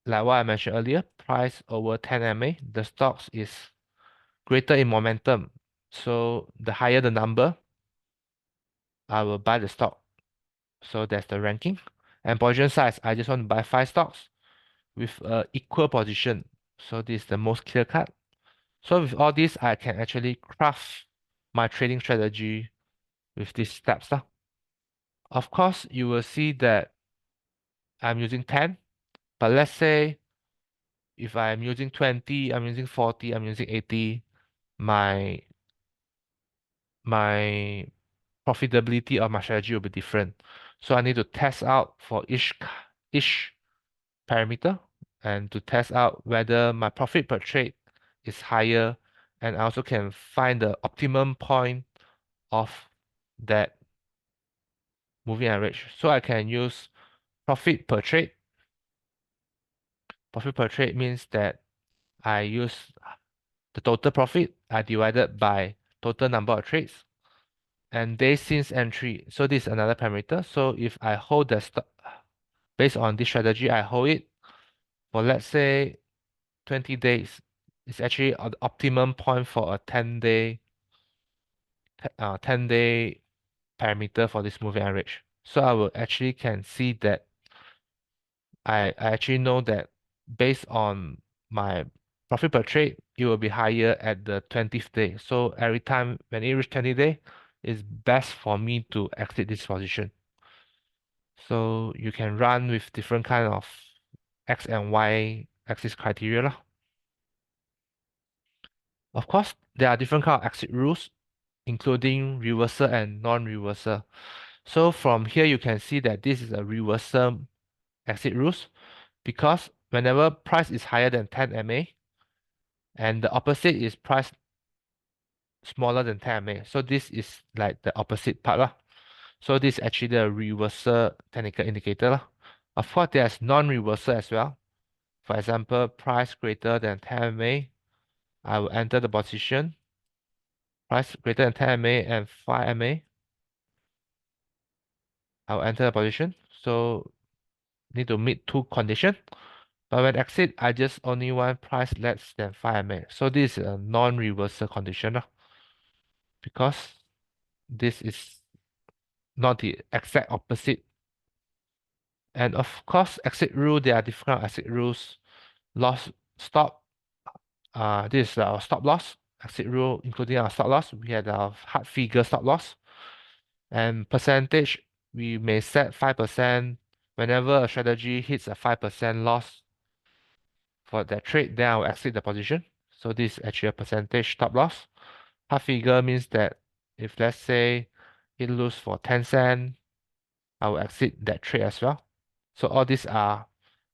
like what I mentioned earlier, price over 10 MA, the stocks is greater in momentum. So the higher the number, I will buy the stock. So that's the ranking. And position size, I just want to buy 5 stocks with equal position. So this is the most clear cut. So with all this, I can actually craft my trading strategy with these steps. Of course, you will see that I'm using 10, but let's say if I'm using 20, I'm using 40, I'm using 80, my my profitability of my strategy will be different. So I need to test out for each parameter and to test out whether my profit per trade is higher, and I also can find the optimum point of that moving average. So I can use profit per trade. Profit per trade means that I use the total profit I divided by total number of trades and days since entry. So this is another parameter. So if I hold the stock based on this strategy, I hold it for let's say 20 days. It's actually the optimum point for a 10-day parameter for this moving average. So I will actually can see that I actually know that based on my profit per trade, it will be higher at the 20th day. So every time when it reaches 20 day, it's best for me to exit this position. So you can run with different kind of X and Y axis criteria lah. Of course, there are different kind of exit rules, including reversal and non-reversal. So from here, you can see that this is a reversal exit rules because whenever price is higher than 10 MA and the opposite is price smaller than 10 MA. So this is like the opposite part lah. So this is actually the reversal technical indicator lah. Of course, there's non-reversal as well. For example, price greater than 10 MA, I will enter the position. Price greater than 10 MA and 5 MA, I will enter the position. So need to meet 2 conditions. But when exit, I just only want price less than 5 MA. So this is a non-reversal condition lah, because this is not the exact opposite. And of course, exit rule, there are different exit rules. Loss stop, this is our stop loss. Exit rule, including our stop loss. We had our hard figure stop loss. And percentage, we may set 5%. Whenever a strategy hits a 5% loss for that trade, then I'll exit the position. So this is actually a percentage stop loss. Hard figure means that if let's say it lose for 10 cents, I will exit that trade as well. So all these are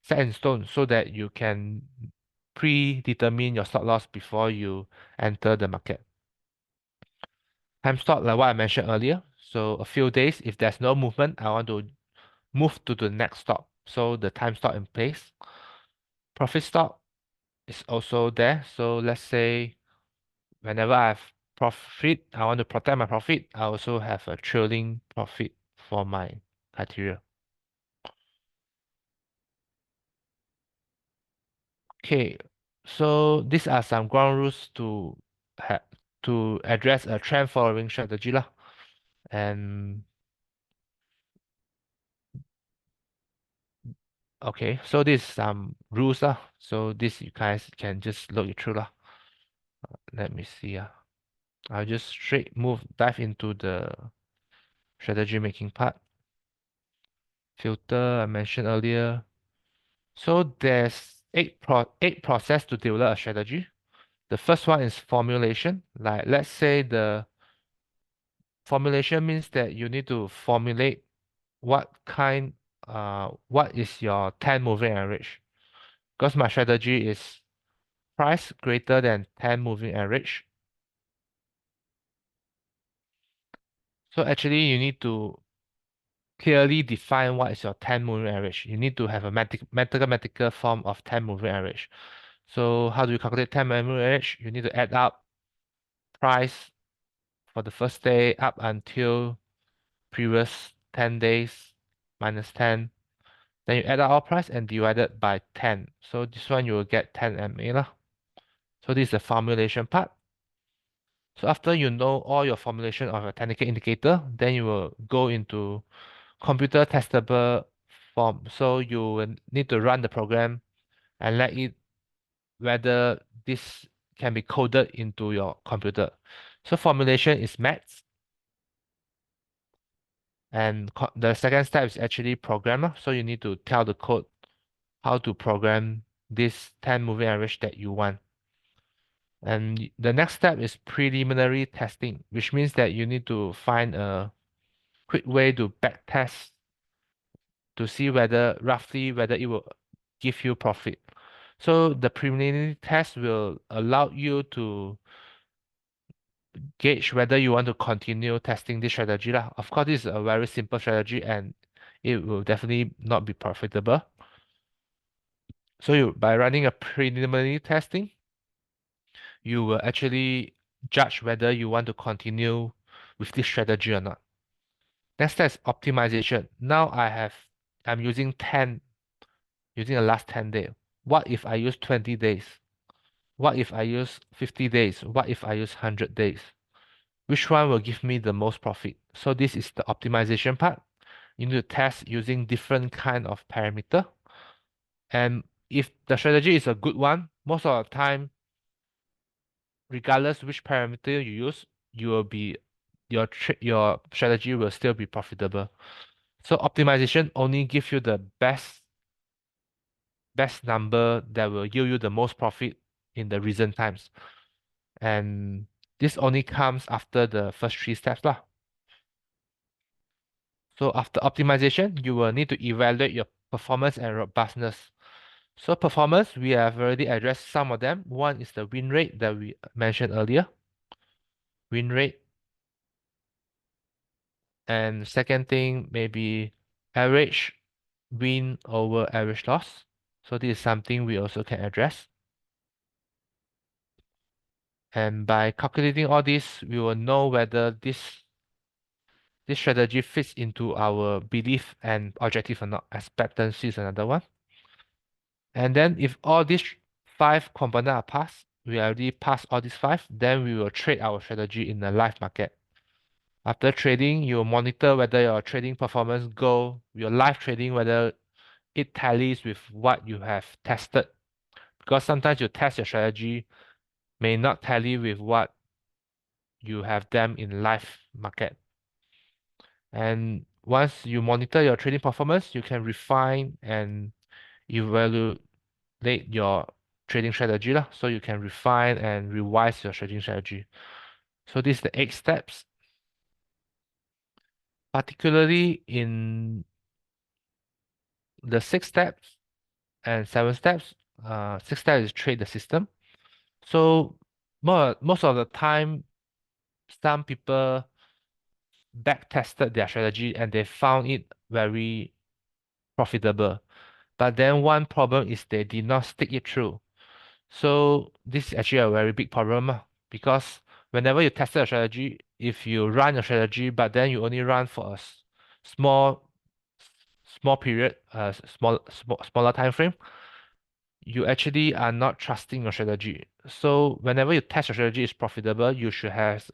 set in stone so that you can predetermine your stop loss before you enter the market. Time stop, like what I mentioned earlier. So a few days, if there's no movement, I want to move to the next stop. So the time stop in place. Profit stop is also there. So let's say whenever I have profit, I want to protect my profit. I also have a trailing profit for my criteria. Okay, so these are some ground rules to address a trend following strategy lah. And okay, so this is some rules lah. So this you guys can just look it through lah. Let me see. I'll just straight dive into the strategy making part. Filter I mentioned earlier. So there's eight process to develop a strategy. The first one is formulation. Like let's say the formulation means that you need to formulate what is your 10 moving average. Because my strategy is price greater than 10 moving average. So actually you need to clearly define what is your 10 moving average. You need to have a mathematical form of 10 moving average. So how do you calculate 10 moving average? You need to add up price for the first day up until previous 10 days minus 10. Then you add up all price and divide it by 10. So this one you will get 10 MA lah. So this is the formulation part. So after you know all your formulation of a technical indicator, then you will go into computer testable form. So you will need to run the program and let it whether this can be coded into your computer. So formulation is maths. And the second step is actually programmer. So you need to tell the code how to program this 10 moving average that you want. And the next step is preliminary testing, which means that you need to find a quick way to back test to see whether it will give you profit. So the preliminary test will allow you to gauge whether you want to continue testing this strategy lah. Of course, this is a very simple strategy and it will definitely not be profitable. So by running a preliminary testing, you will actually judge whether you want to continue with this strategy or not. Next step is optimization. Now I'm using the last 10 days. What if I use 20 days? What if I use 50 days? What if I use 100 days? Which one will give me the most profit? So this is the optimization part. You need to test using different kind of parameter. And if the strategy is a good one, most of the time, regardless which parameter you use, you will be your strategy will still be profitable. So optimization only give you the best number that will yield you the most profit in the recent times. And this only comes after the first three steps lah. So after optimization, you will need to evaluate your performance and robustness. So performance, we have already addressed some of them. One is the win rate that we mentioned earlier. Win rate. And second thing, maybe average win over average loss. So this is something we also can address. And by calculating all this, we will know whether this strategy fits into our belief and objective or not. Expectancy is another one. And then if all these five components are passed, we already passed all these five, then we will trade our strategy in the live market. After trading, you will monitor whether your trading performance your live trading, whether it tallies with what you have tested. Because sometimes you test your strategy may not tally with what you have them in live market. And once you monitor your trading performance, you can refine and evaluate your trading strategy lah. So you can refine and revise your trading strategy. So this is the 8 steps. Particularly in the 6 steps and 7 steps, 6 steps is trade the system. So most of the time, some people back tested their strategy and they found it very profitable. But then one problem is they did not stick it through. So this is actually a very big problem because whenever you test a strategy, if you run a strategy, but then you only run for a small period, smaller time frame, you actually are not trusting your strategy. So whenever you test your strategy is profitable, you should have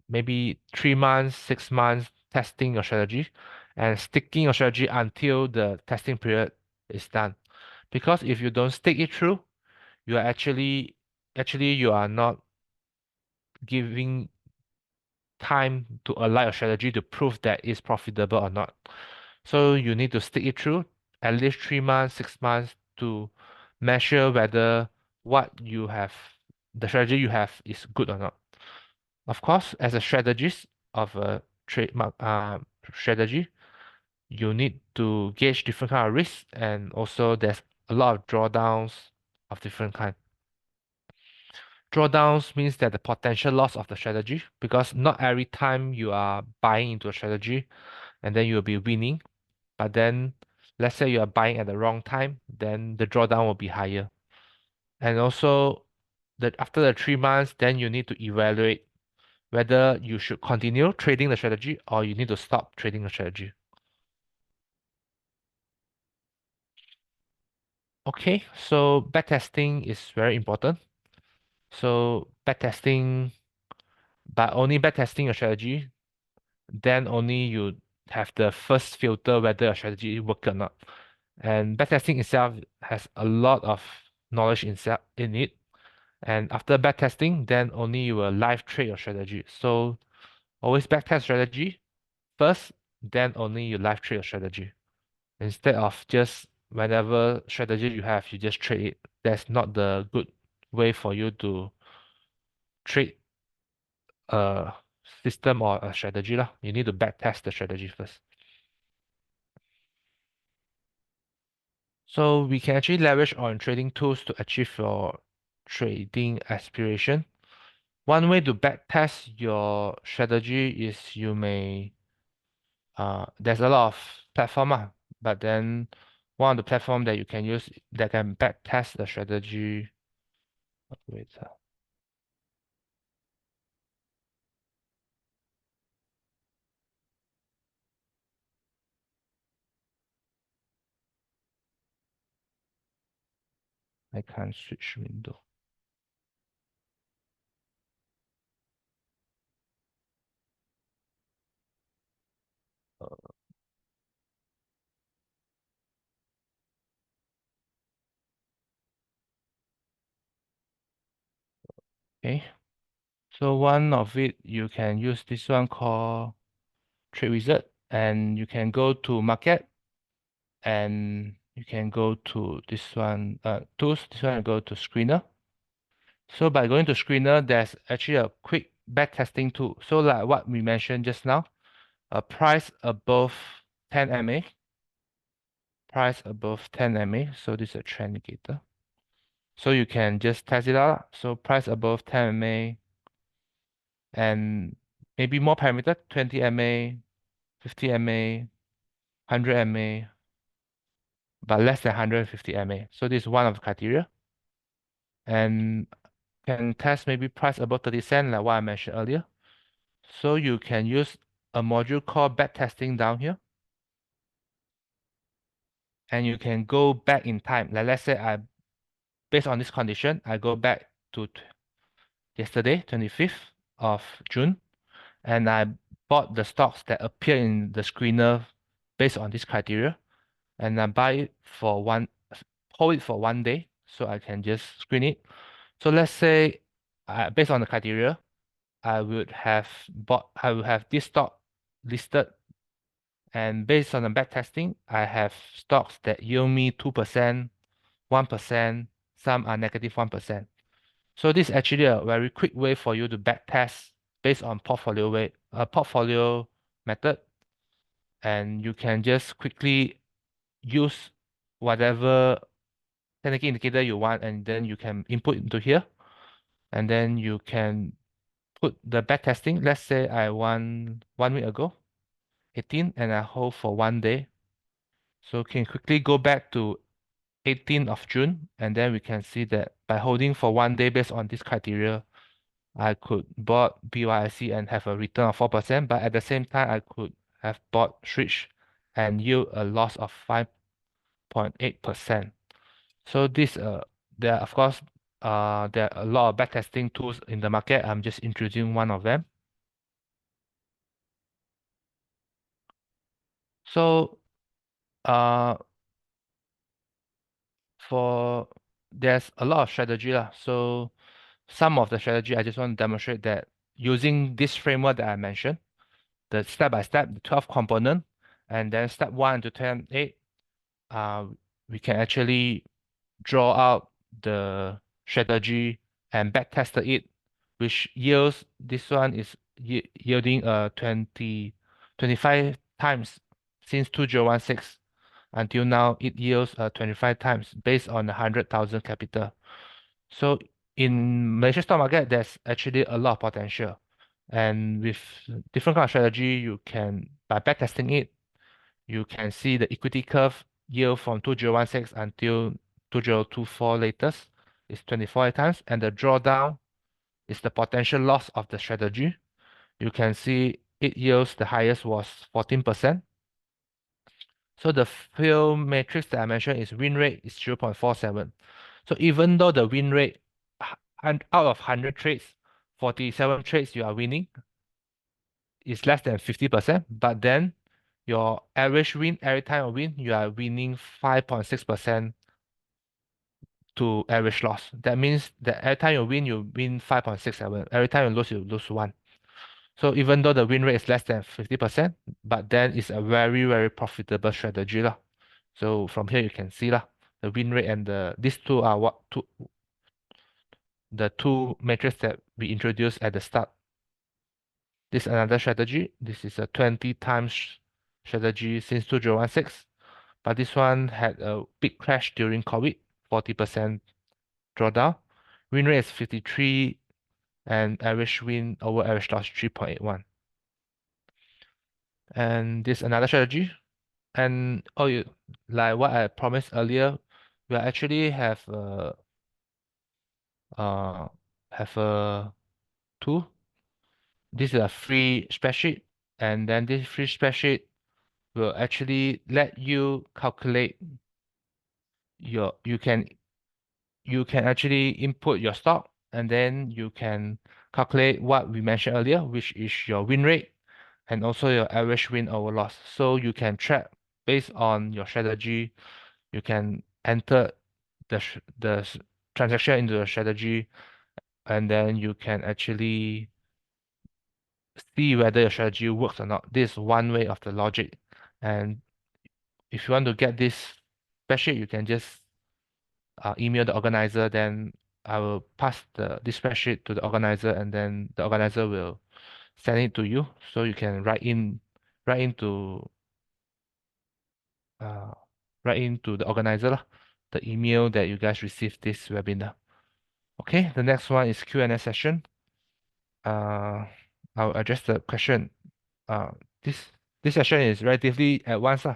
maybe 3 months, 6 months testing your strategy and sticking your strategy until the testing period is done. Because if you don't stick it through, you are actually you are not giving time to allow your strategy to prove that it's profitable or not. So you need to stick it through at least 3 months, 6 months to measure whether the strategy you have is good or not. Of course, as a strategist of a trademark strategy, you need to gauge different kind of risks, and also there's a lot of drawdowns of different kind. Drawdowns means that the potential loss of the strategy, because not every time you are buying into a strategy and then you'll be winning. But then let's say you are buying at the wrong time, then the drawdown will be higher. And also after the 3 months, then you need to evaluate whether you should continue trading the strategy or you need to stop trading the strategy. Okay, so backtesting is very important. So backtesting, but only backtesting a strategy, then only you have the first filter whether a strategy work or not. And backtesting itself has a lot of knowledge in it. And after backtesting, then only you will live trade your strategy. So always backtest strategy first, then only you live trade your strategy. Instead of just whenever strategy you have, you just trade it. That's not the good way for you to trade a system or a strategy lah. You need to backtest the strategy first. So we can actually leverage on trading tools to achieve your trading aspiration. One way to backtest your strategy is you may there's a lot of platform, but then one of the platform that you can use that can backtest the strategy. Wait, I can't switch window. Okay, so one of it you can use this one called Trade Wizard, and you can go to market, and you can go to this one tools. This one go to screener. So by going to screener, there's actually a quick backtesting tool. So like what we mentioned just now, a price above 10 MA, price above 10 MA. So this is a trend indicator. So you can just test it out. So price above 10 MA and maybe more parameter, 20 MA, 50 MA, 100 MA, but less than 150 MA. So this is one of the criteria. And can test maybe price above 30 cents, like what I mentioned earlier. So you can use a module called backtesting down here. And you can go back in time. Like let's say based on this condition, I go back to yesterday, 25th of June, and I bought the stocks that appear in the screener based on this criteria, and I buy it for hold it for 1 day, so I can just screen it. So let's say, based on the criteria, I would have this stock listed, and based on the back testing, I have stocks that yield me 2%, 1%, some are negative 1%. So this is actually a very quick way for you to back test based on portfolio method, and you can just quickly use whatever technical indicator you want, and then you can input into here, and then you can put the back testing. Let's say I want 1 week ago, 18, and I hold for 1 day. So can quickly go back to 18th of June, and then we can see that by holding for 1 day based on this criteria, I could bought BYIC and have a return of 4%, but at the same time, I could have bought Switch and yield a loss of 5.8%. So there are, of course, there are a lot of backtesting tools in the market. I'm just introducing one of them. So uh, for there's a lot of strategy lah. So some of the strategy I just want to demonstrate that using this framework that I mentioned, the step by step, the 12 component, and then step 1 to 10, 8, we can actually draw out the strategy and backtest it, which yields this one is yielding 25 times since 2016 until now. It yields 25 times based on 100,000 capital. So in Malaysia stock market, there's actually a lot of potential. And with different kind of strategy, you can, by backtesting it, you can see the equity curve yield from 2016 until 2024 latest is 24 times, and the drawdown is the potential loss of the strategy. You can see it yields the highest was 14%. So the fail matrix that I mentioned is win rate is 0.47. So even though the win rate out of 100 trades, 47 trades you are winning is less than 50%, but then your average win every time you win, you are winning 5.6% to average loss. That means that every time you win 5.67. Every time you lose 1. So even though the win rate is less than 50%, but then it's a very, very profitable strategy lah. So from here you can see lah, the win rate and these two are the two metrics that we introduced at the start. This is another strategy. This is a 20 times strategy since 2016. But this one had a big crash during COVID, 40% drawdown. Win rate is 53 and average win over average loss 3.81. And this another strategy. And like what I promised earlier, we actually have a tool. This is a free spreadsheet, and then this free spreadsheet will actually let you calculate you can actually input your stock, and then you can calculate what we mentioned earlier, which is your win rate and also your average win over loss. So you can track based on your strategy. You can enter the transaction into the strategy, and then you can actually see whether your strategy works or not. This is one way of the logic. And if you want to get this spreadsheet, you can just email the organizer. Then I will pass this spreadsheet to the organizer, and then the organizer will send it to you. So you can write into the organizer lah, the email that you guys received this webinar. Okay, the next one is Q&A session. I'll address the question. This session is relatively advanced,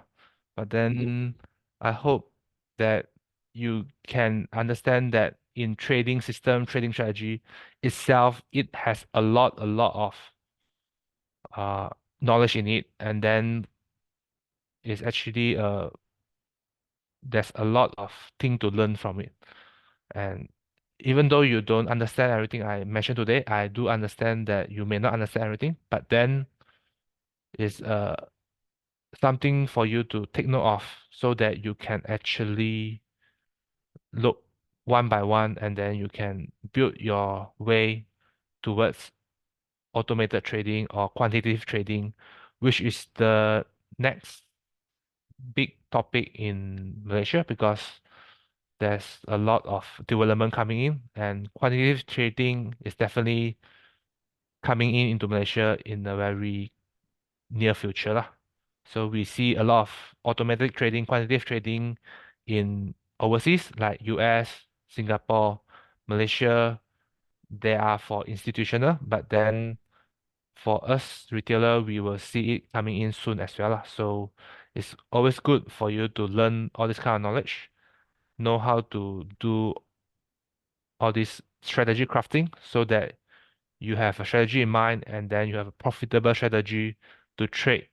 but then I hope that you can understand that in trading system, trading strategy itself, it has a lot of knowledge in it, and then it's actually there's a lot of thing to learn from it. And even though you don't understand everything I mentioned today, I do understand that you may not understand everything, but then it's something for you to take note of so that you can actually look one by one, and then you can build your way towards automated trading or quantitative trading, which is the next big topic in Malaysia, because there's a lot of development coming in, and quantitative trading is definitely coming into Malaysia in a very near future lah. So we see a lot of automatic trading, quantitative trading in overseas like US, Singapore, Malaysia. They are for institutional, but then for us retailer, we will see it coming in soon as well lah. So it's always good for you to learn all this kind of knowledge, know how to do all this strategy crafting, so that you have a strategy in mind, and then you have a profitable strategy to trade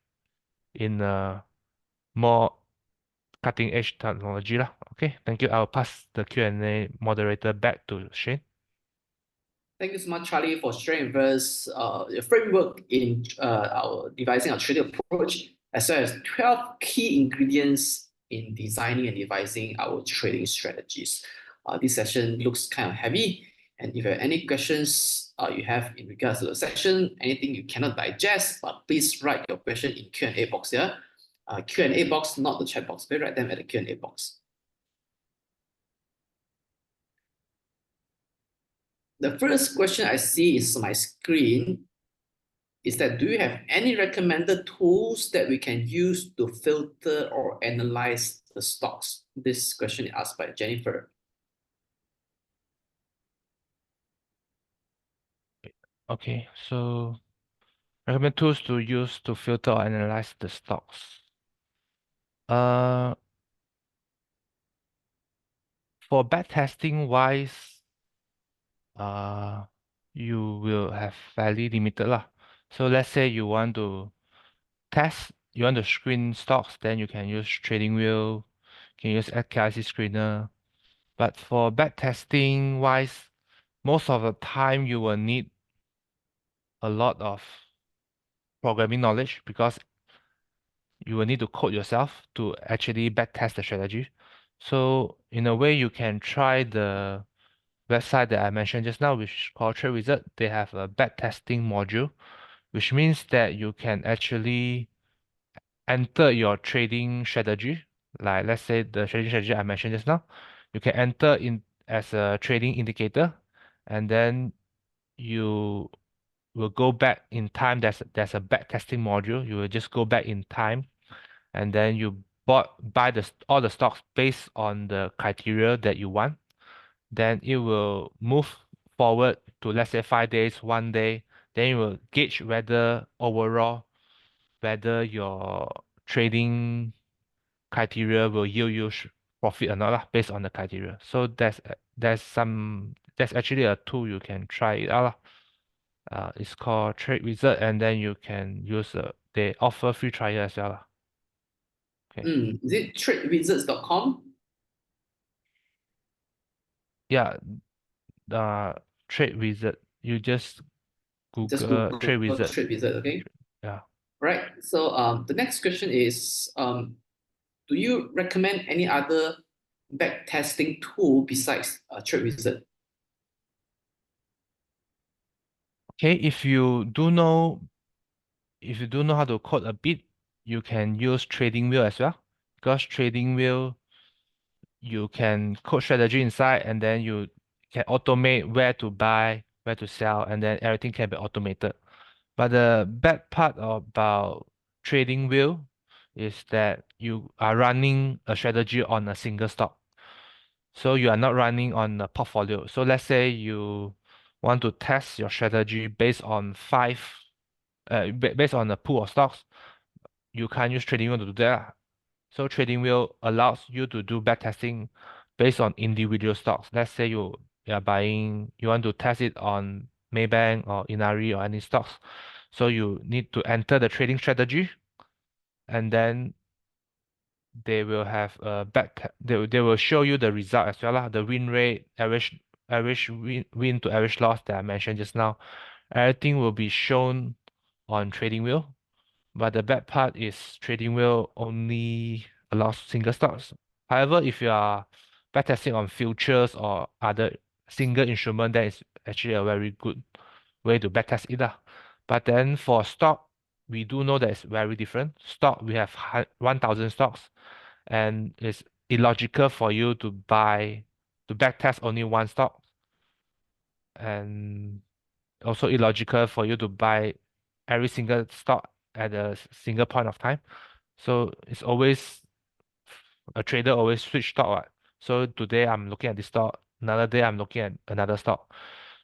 in a more cutting edge technology lah. Okay, thank you. I'll pass the Q&A moderator back to Shane. Thank you so much, Charlie, for sharing with us your framework in our devising our trading approach, as well as 12 key ingredients in designing and devising our trading strategies. This session looks kind of heavy, and if you have any questions you have in regards to the session, anything you cannot digest, but please write your question in Q&A box here. Q&A box, not the chat box. Please write them at the Q&A box. The first question I see is on my screen is that, do you have any recommended tools that we can use to filter or analyze the stocks? This question is asked by Jennifer. Okay, so recommend tools to use to filter or analyze the stocks. Uh, for back testing wise, you will have fairly limited lah. So let's say you want to test, you want to screen stocks, then you can use TradingView, can use KIC screener. But for back testing wise, most of the time you will need a lot of programming knowledge because you will need to code yourself to actually back test the strategy. So in a way, you can try the website that I mentioned just now, which is called Trade Wizard. They have a back testing module, which means that you can actually enter your trading strategy. Like let's say the trading strategy I mentioned just now, you can enter in as a trading indicator, and then you will go back in time. There's a back testing module. You will just go back in time, and then you buy all the stocks based on the criteria that you want. Then it will move forward to let's say 5 days, 1 day. Then you will gauge whether overall whether your trading criteria will yield you profit or not lah, based on the criteria. So there's actually a tool you can try it out lah. It's called Trade Wizard, and then you can use they offer free trial as well lah. Okay. Is it tradewizards.com? Yeah, Trade Wizard. You just Just Google Google Trade Wizard. Trade Wizard, okay? Yeah. Right. So the next question is, do you recommend any other back testing tool besides Trade Wizard? Okay, if you do know how to code a bit, you can use TradingView as well. Because TradingView, you can code strategy inside, and then you can automate where to buy, where to sell, and then everything can be automated. But the bad part about TradingView is that you are running a strategy on a single stock. So you are not running on a portfolio. So let's say you want to test your strategy based on based on a pool of stocks, you can't use TradingView to do that. So TradingView allows you to do backtesting based on individual stocks. Let's say you want to test it on Maybank or Inari or any stocks. So you need to enter the trading strategy, and then they will have a they will show you the result as well lah, the win rate, average win to average loss that I mentioned just now. Everything will be shown on TradingView. But the bad part is TradingView only allows single stocks. However, if you are backtesting on futures or other single instrument, that is actually a very good way to backtest it lah. But then for stock, we do know that it's very different. Stock, we have 1,000 stocks, and it's illogical for you to backtest only one stock, and also illogical for you to buy every single stock at a single point of time. So it's always a trader always switch stock, right? So today I'm looking at this stock, another day I'm looking at another stock.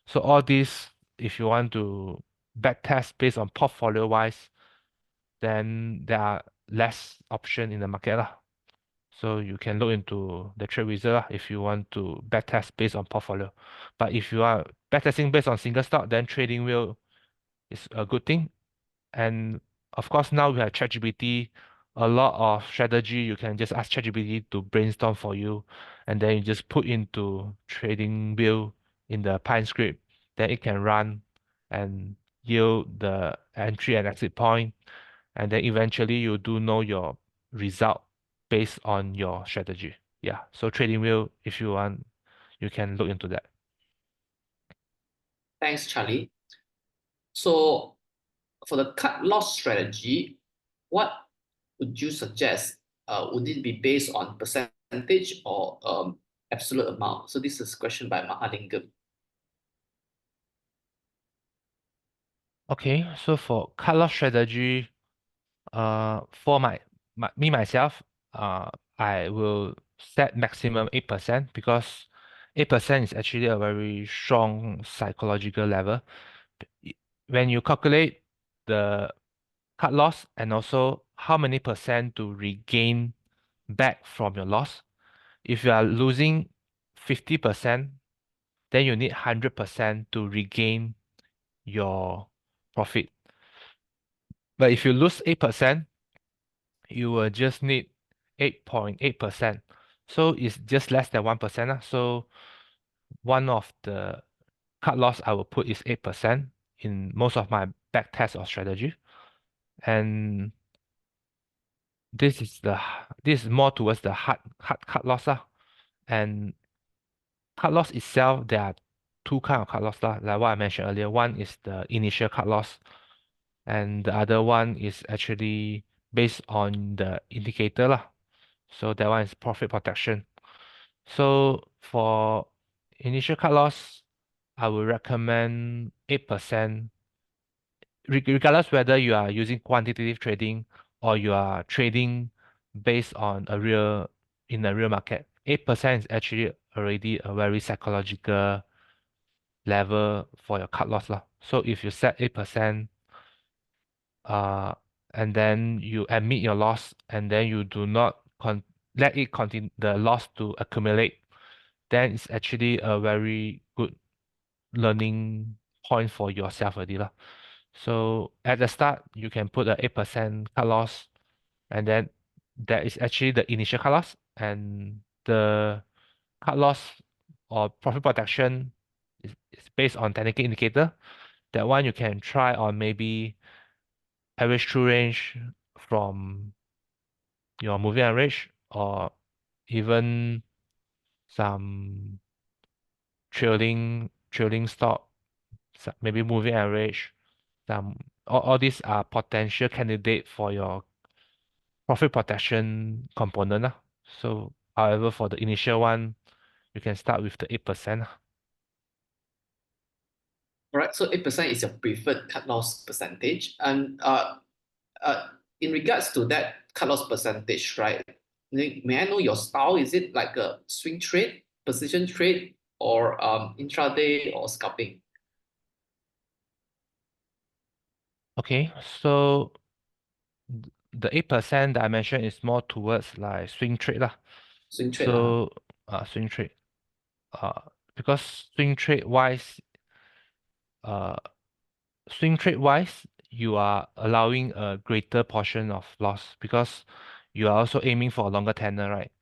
So all these, if you want to back test based on portfolio wise, then there are less option in the market lah. So you can look into the trade wizard lah if you want to back test based on portfolio. But if you are back testing based on single stock, then trading will is a good thing. And of course, now we have ChatGPT, a lot of strategy. You can just ask ChatGPT to brainstorm for you, and then you just put into trading view in the Pine script. Then it can run and yield the entry and exit point, and then eventually you do know your result based on your strategy. Yeah, so trading view, if you want, you can look into that. Thanks, Charlie. So for the cut loss strategy, what would you suggest? Would it be based on percentage or absolute amount? So this is a question by Mahalingam. Okay, so for cut loss strategy, for myself, I will set maximum 8% because 8% is actually a very strong psychological level. when you calculate the cut loss and also how many percent to regain back from your loss, if you are losing 50%, then you need 100% to regain your profit. But if you lose 8%, you will just need 8.8%. So it's just less than 1%. So one of the cut loss I will put is 8% in most of my back test or strategy. And this is more towards the hard cut loss. And cut loss itself, there are two kind of cut loss like what I mentioned earlier. One is the initial cut loss, and the other one is actually based on the indicator lah. So that one is profit protection. So for initial cut loss, I would recommend 8%, regardless whether you are using quantitative trading or you are trading based on in a real market. 8% is actually already a very psychological level for your cut loss lah. So if you set 8%, uh, and then you admit your loss, and then you do not let it continue the loss to accumulate, then it's actually a very good learning point for yourself already lah. So at the start, you can put a 8% cut loss, and then that is actually the initial cut loss, and the cut loss or profit protection is based on technical indicator. That one you can try on maybe average true range from your moving average, or even some trailing stock, maybe moving average. All these are potential candidate for your profit protection component lah. So however, for the initial one, you can start with the 8%. All right, so 8% is your preferred cut loss percentage. And in regards to that cut loss percentage, right? May I know your style? Is it like a swing trade, position trade, or intraday or scalping? Okay, so the 8% that I mentioned is more towards like swing trade lah. Swing trade, So swing trade. Uh because uh swing trade wise, you are allowing a greater portion of loss because you are also aiming for a longer tenor, right?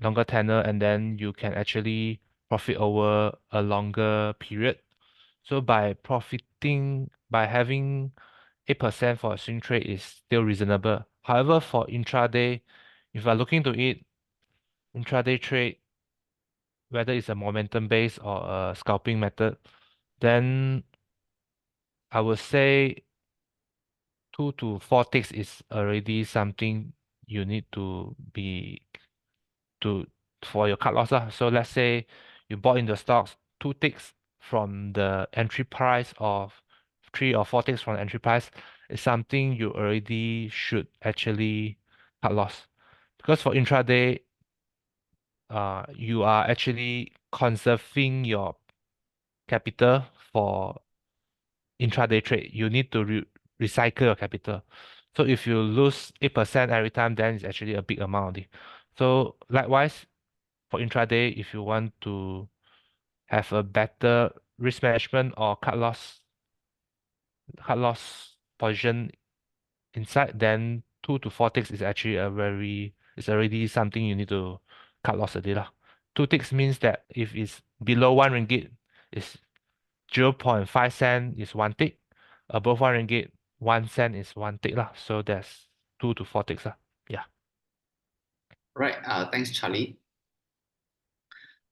Longer tenor, and then you can actually profit over a longer period. So by having 8% for a swing trade is still reasonable. However, for intraday, if you are looking to it, intraday trade, whether it's a momentum based or a scalping method, then I would say 2 to 4 ticks is already something you need to be to for your cut loss lah. So let's say you bought in the stocks 2 ticks from the entry price, of 3 or 4 ticks from the entry price is something you already should actually cut loss. Because for intraday, you are actually conserving your capital for intraday trade. You need to recycle your capital. So if you lose 8% every time, then it's actually a big amount already. So likewise, for intraday, if you want to have a better risk management or cut loss position inside, then 2 to 4 ticks is actually it's already something you need to cut loss a day lah. 2 ticks means that if it's below 1 ringgit, it's 0.5 cent is 1 tick. Above 1 ringgit, 1 cent is 1 tick lah. So that's 2 to 4 ticks lah. Yeah. Right. Thanks, Charlie.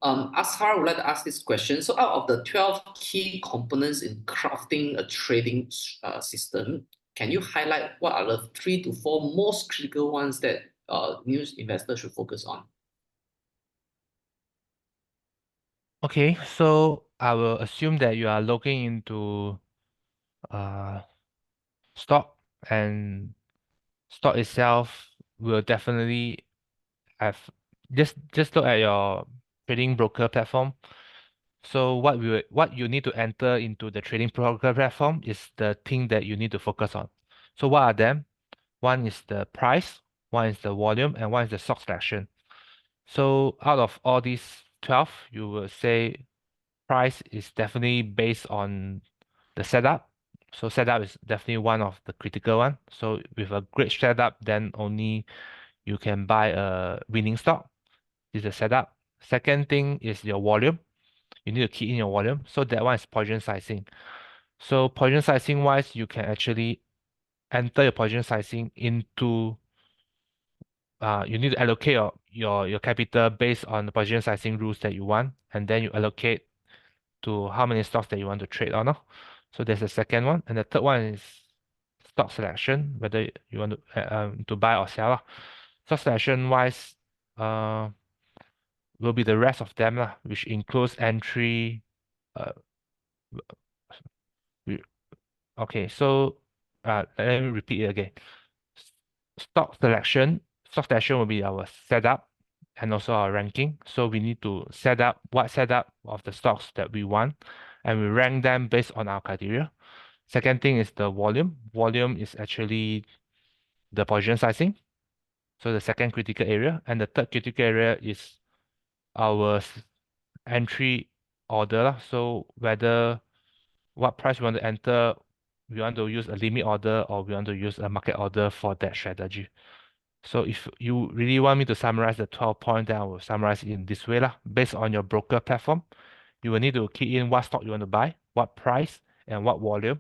Ashar would like to ask this question. So out of the 12 key components in crafting a trading system, can you highlight what are the 3 to 4 most critical ones that new investors should focus on? Okay, so I will assume that you are looking into uh stock, and stock itself will definitely have just look at your trading broker platform. So what you need to enter into the trading program platform is the thing that you need to focus on. So what are them? One is the price, one is the volume, and one is the stock selection. So out of all these 12, you will say price is definitely based on the setup. So setup is definitely one of the critical one. So with a great setup, then only you can buy a winning stock. This is the setup. Second thing is your volume. You need to key in your volume. So that one is position sizing. So position sizing wise, you can actually enter your position sizing into you need to allocate your capital based on the position sizing rules that you want, and then you allocate to how many stocks that you want to trade on. So there's the second one, and the third one is stock selection, whether you want to buy or sell. Stock selection wise, will be the rest of them lah, which includes entry. Uh, we- okay, so let me repeat it again. S- stock selection will be our setup and also our ranking. So we need to set up what setup of the stocks that we want, and we rank them based on our criteria. Second thing is the volume. Volume is actually the position sizing. So the second critical area, and the third critical area is our entry order lah. So whether what price we want to enter, we want to use a limit order or we want to use a market order for that strategy. So if you really want me to summarize the 12 points, then I will summarize it in this way lah. Based on your broker platform, you will need to key in what stock you want to buy, what price, and what volume.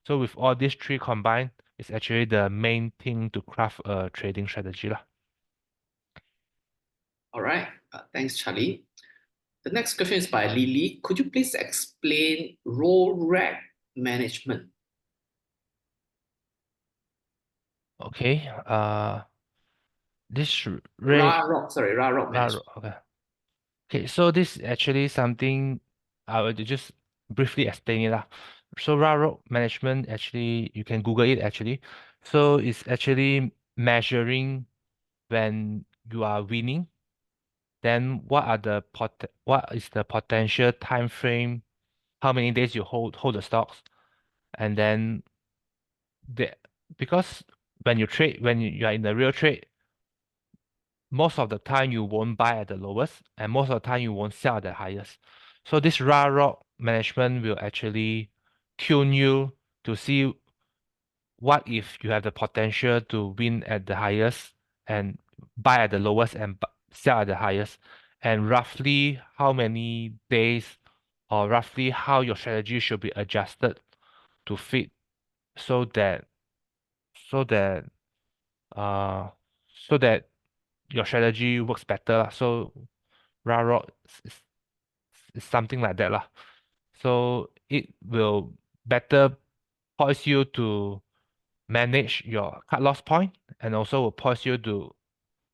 So with all these three combined, it's actually the main thing to craft a trading strategy lah. All right. Thanks, Charlie. The next question is by Lily. Could you please explain role rack management? Okay. This rate. Ra rock management. Okay. Okay, so this is actually something I will just briefly explain it lah. So railroad management actually you can Google it actually. So it's actually measuring when you are winning, then what is the potential time frame, how many days you hold the stocks, and then the because when you are in the real trade, most of the time you won't buy at the lowest, and most of the time you won't sell at the highest. So this raw management will actually tune you to see what if you have the potential to win at the highest and buy at the lowest and sell at the highest, and roughly how many days or roughly how your strategy should be adjusted to fit so that so that uh so that your strategy works better lah. So raw is something like that lah. So it will better force you to manage your cut loss point and also will force you to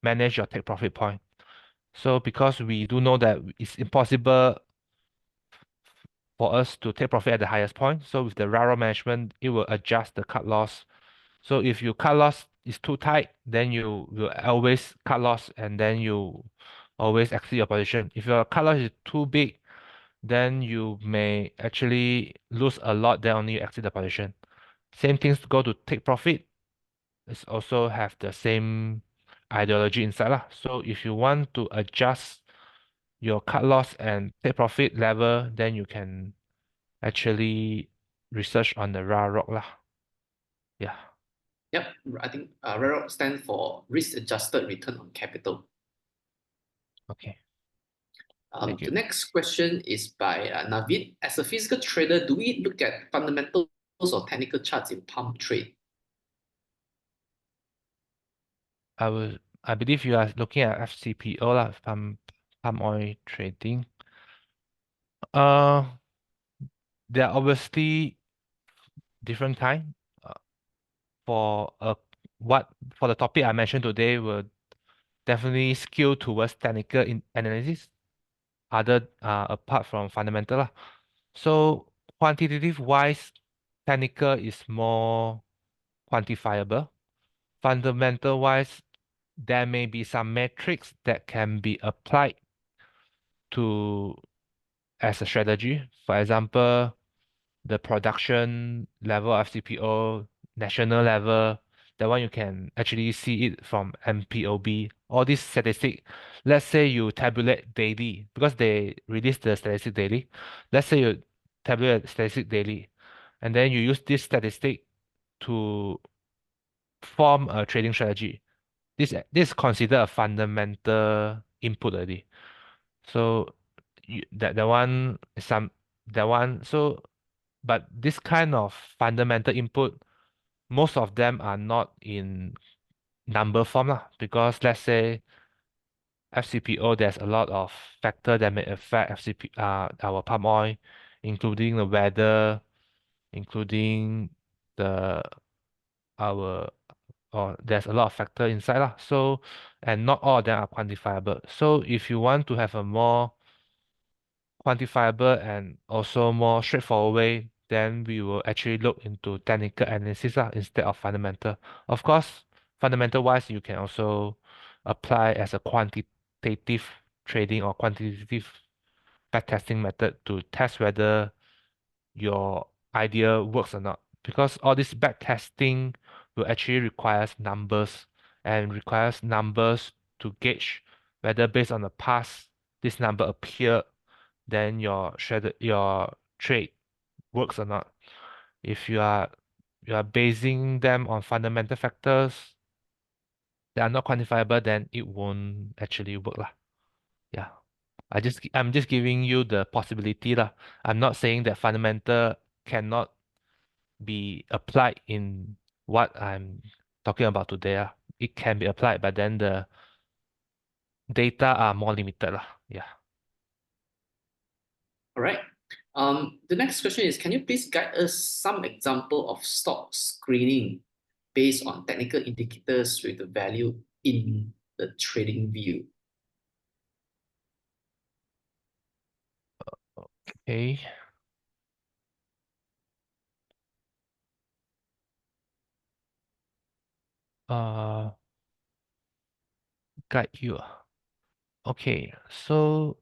manage your take profit point. So because we do know that it's impossible for us to take profit at the highest point, so with the raw management, it will adjust the cut loss. So if your cut loss is too tight, then you will always cut loss and then you always exit your position. If your cut loss is too big, then you may actually lose a lot, then only you exit the position. Same things go to take profit. It's also have the same ideology inside lah. So if you want to adjust your cut loss and take profit level, then you can actually research on the raw rock lah. Yeah. Yep, I think RAROC stands for risk adjusted return on capital. Okay. Thank The you. next question is by Navid. As a physical trader, do we look at fundamentals or technical charts in pump trade? I believe you are looking at FCPO lah, palm oil trading. Uh, there are obviously different kind. For what for the topic I mentioned today will definitely skew towards technical analysis, other apart from fundamental lah. So quantitative wise, technical is more quantifiable. Fundamental wise, there may be some metrics that can be applied to as a strategy. For example, the production level of CPO, national level, that one you can actually see it from MPOB. All these statistic, let's say you tabulate daily because they release the statistic daily. Let's say you tabulate statistic daily, and then you use this statistic to form a trading strategy. This is considered a fundamental input already. So that one is some that one so but this kind of fundamental input, most of them are not in number form lah, because let's say FCPO, there's a lot of factor that may affect our palm oil, including the weather, including the our or there's a lot of factor inside lah. So and not all of them are quantifiable. So if you want to have a more quantifiable and also more straightforward way, then we will actually look into technical analysis instead of fundamental. Of course, fundamental wise, you can also apply as a quantitative trading or quantitative backtesting method to test whether your idea works or not. Because all this backtesting will actually requires numbers and requires numbers to gauge whether based on the past this number appeared, then your trade works or not. If you are basing them on fundamental factors that are not quantifiable, then it won't actually work lah. Yeah. I'm just giving you the possibility lah. I'm not saying that fundamental cannot be applied in what I'm talking about today. It can be applied, but then the data are more limited lah. Yeah. All right. The next question is, can you please guide us some example of stock screening based on technical indicators with the value in the trading view? Okay. Uh, Guide you. Okay, so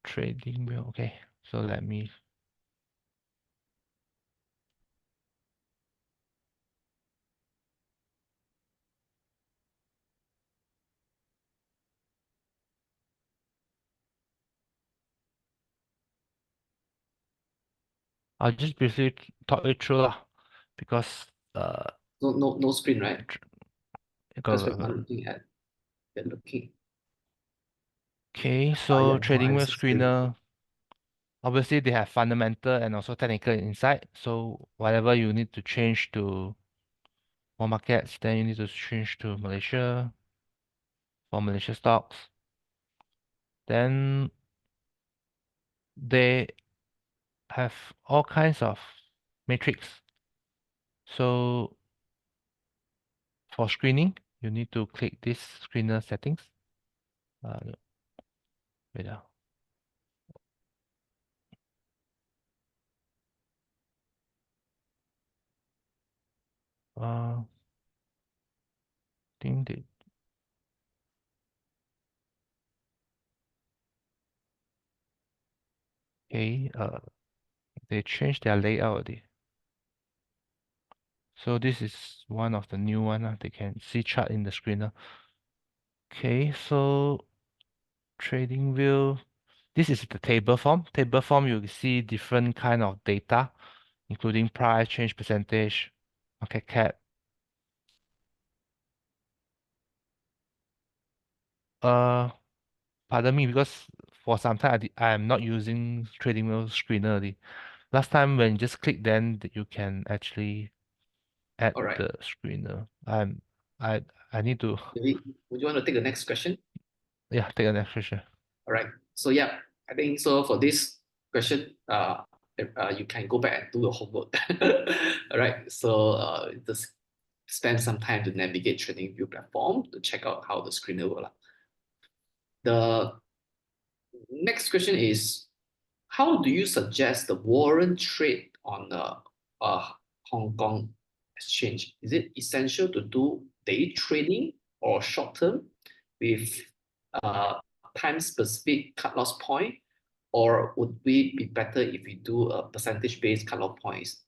trading wheel. Okay, so let me. I'll just briefly talk it through lah, because No screen, right? go, Because go, go. we're looking. Okay, Yeah, so trading wheel it's screen. screener. Obviously, they have fundamental and also technical insight. So whatever you need to change to more markets, then you need to change to Malaysia for Malaysia stocks. Then they have all kinds of metrics. So for screening, you need to click this screener settings. Wait. Think they changed their layout already. So this is one of the new one. They can see chart in the screener. Okay, so trading view. This is the table form. Table form, you see different kind of data, including price, change percentage, market cap. Pardon me, because for some time I am not using trading view screener already. Last time when you just click, then you can actually add All right. the screener. I need to Maybe, would you want to take the next question? take the next question. All right. So yeah, I think so for this question, you can go back and do your homework. All right. So just spend some time to navigate TradingView platform to check out how the screener works. The next question is, how do you suggest the warrant trade on the Hong Kong exchange? Is it essential to do day trading or short term with time specific cut loss point, or would we be better if we do a percentage-based cut-off points?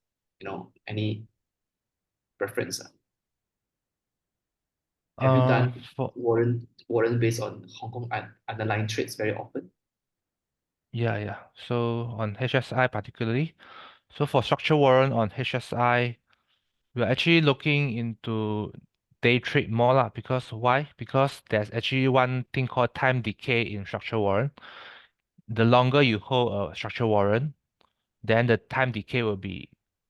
Any preference? Have you done For warrant based on Hong Kong underlying trades very often? yeah. So on HSI particularly, so for structure warrant on HSI, we're actually looking into day trade more lah. Because why? Because there's actually one thing called time decay in structure warrant. The longer you hold a structure warrant, then the time decay will be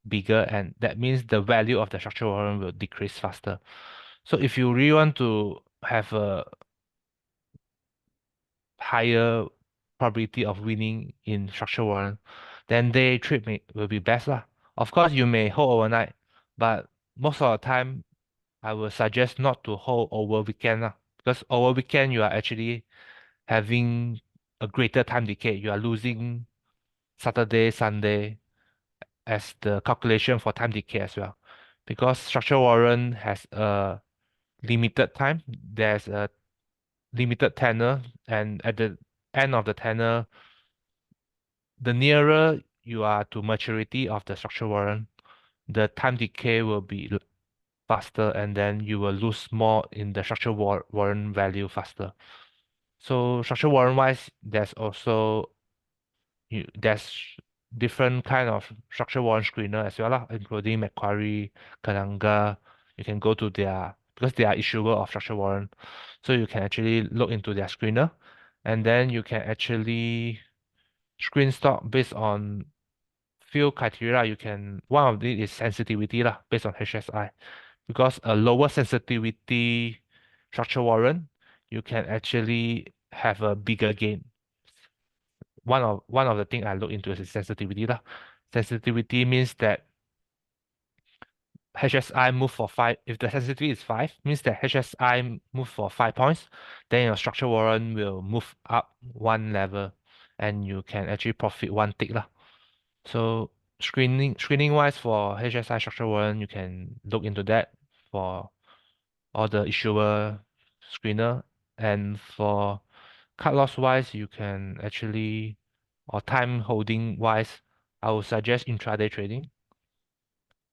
bigger, and that means the value of the structure warrant will decrease faster. So if you really want to have a higher probability of winning in structure warrant, then day trade will be best lah. Of course, you may hold overnight, but most of the time, I will suggest not to hold over weekend lah. Because over weekend, you are actually having a greater time decay. You are losing Saturday, Sunday as the calculation for time decay as well. Because structure warrant has a limited time, there's a limited tenor, and at the end of the tenor, the nearer you are to maturity of the structure warrant, the time decay will be faster, and then you will lose more in the structure warrant value faster. So structure warrant wise, there's different kind of structure warrant screener as well lah, including Macquarie, Kenanga. You can go to because they are issuer of structure warrant, so you can actually look into their screener, and then you can actually screen stock based on few criteria. One of it is sensitivity lah, based on HSI, because a lower sensitivity structure warrant, you can actually have a bigger gain. One of the thing I look into is sensitivity lah. Sensitivity means that HSI move for 5. If the sensitivity is 5, means that HSI move for 5 points, then your structure warrant will move up one level, and you can actually profit one tick lah. So screening wise for HSI structure warrant, you can look into that for all the issuer screener, and for cut loss wise, you can actually, or time holding wise, I would suggest intraday trading.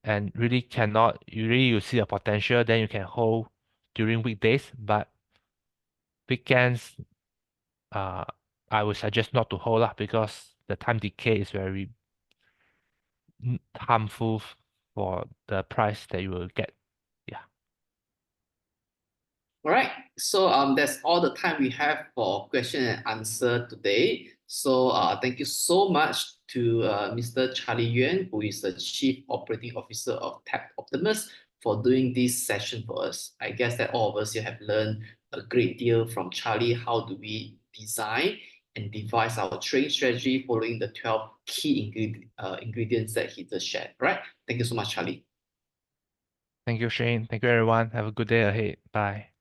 And you see a potential, then you can hold during weekdays, but weekends, I would suggest not to hold lah, because the time decay is very harmful for the price that you will get. Yeah. All right, so that's all the time we have for question and answer today. So thank you so much to Mr. Charlie Yuan, who is the Chief Operating Officer of Tap Optimus, for doing this session for us. I guess that all of us here have learned a great deal from Charlie. How do we design and devise our trading strategy following the 12 key ingredients that he just shared? All right, thank you so much, Charlie. Thank you, Shane. Thank you, everyone. Have a good day ahead. Bye.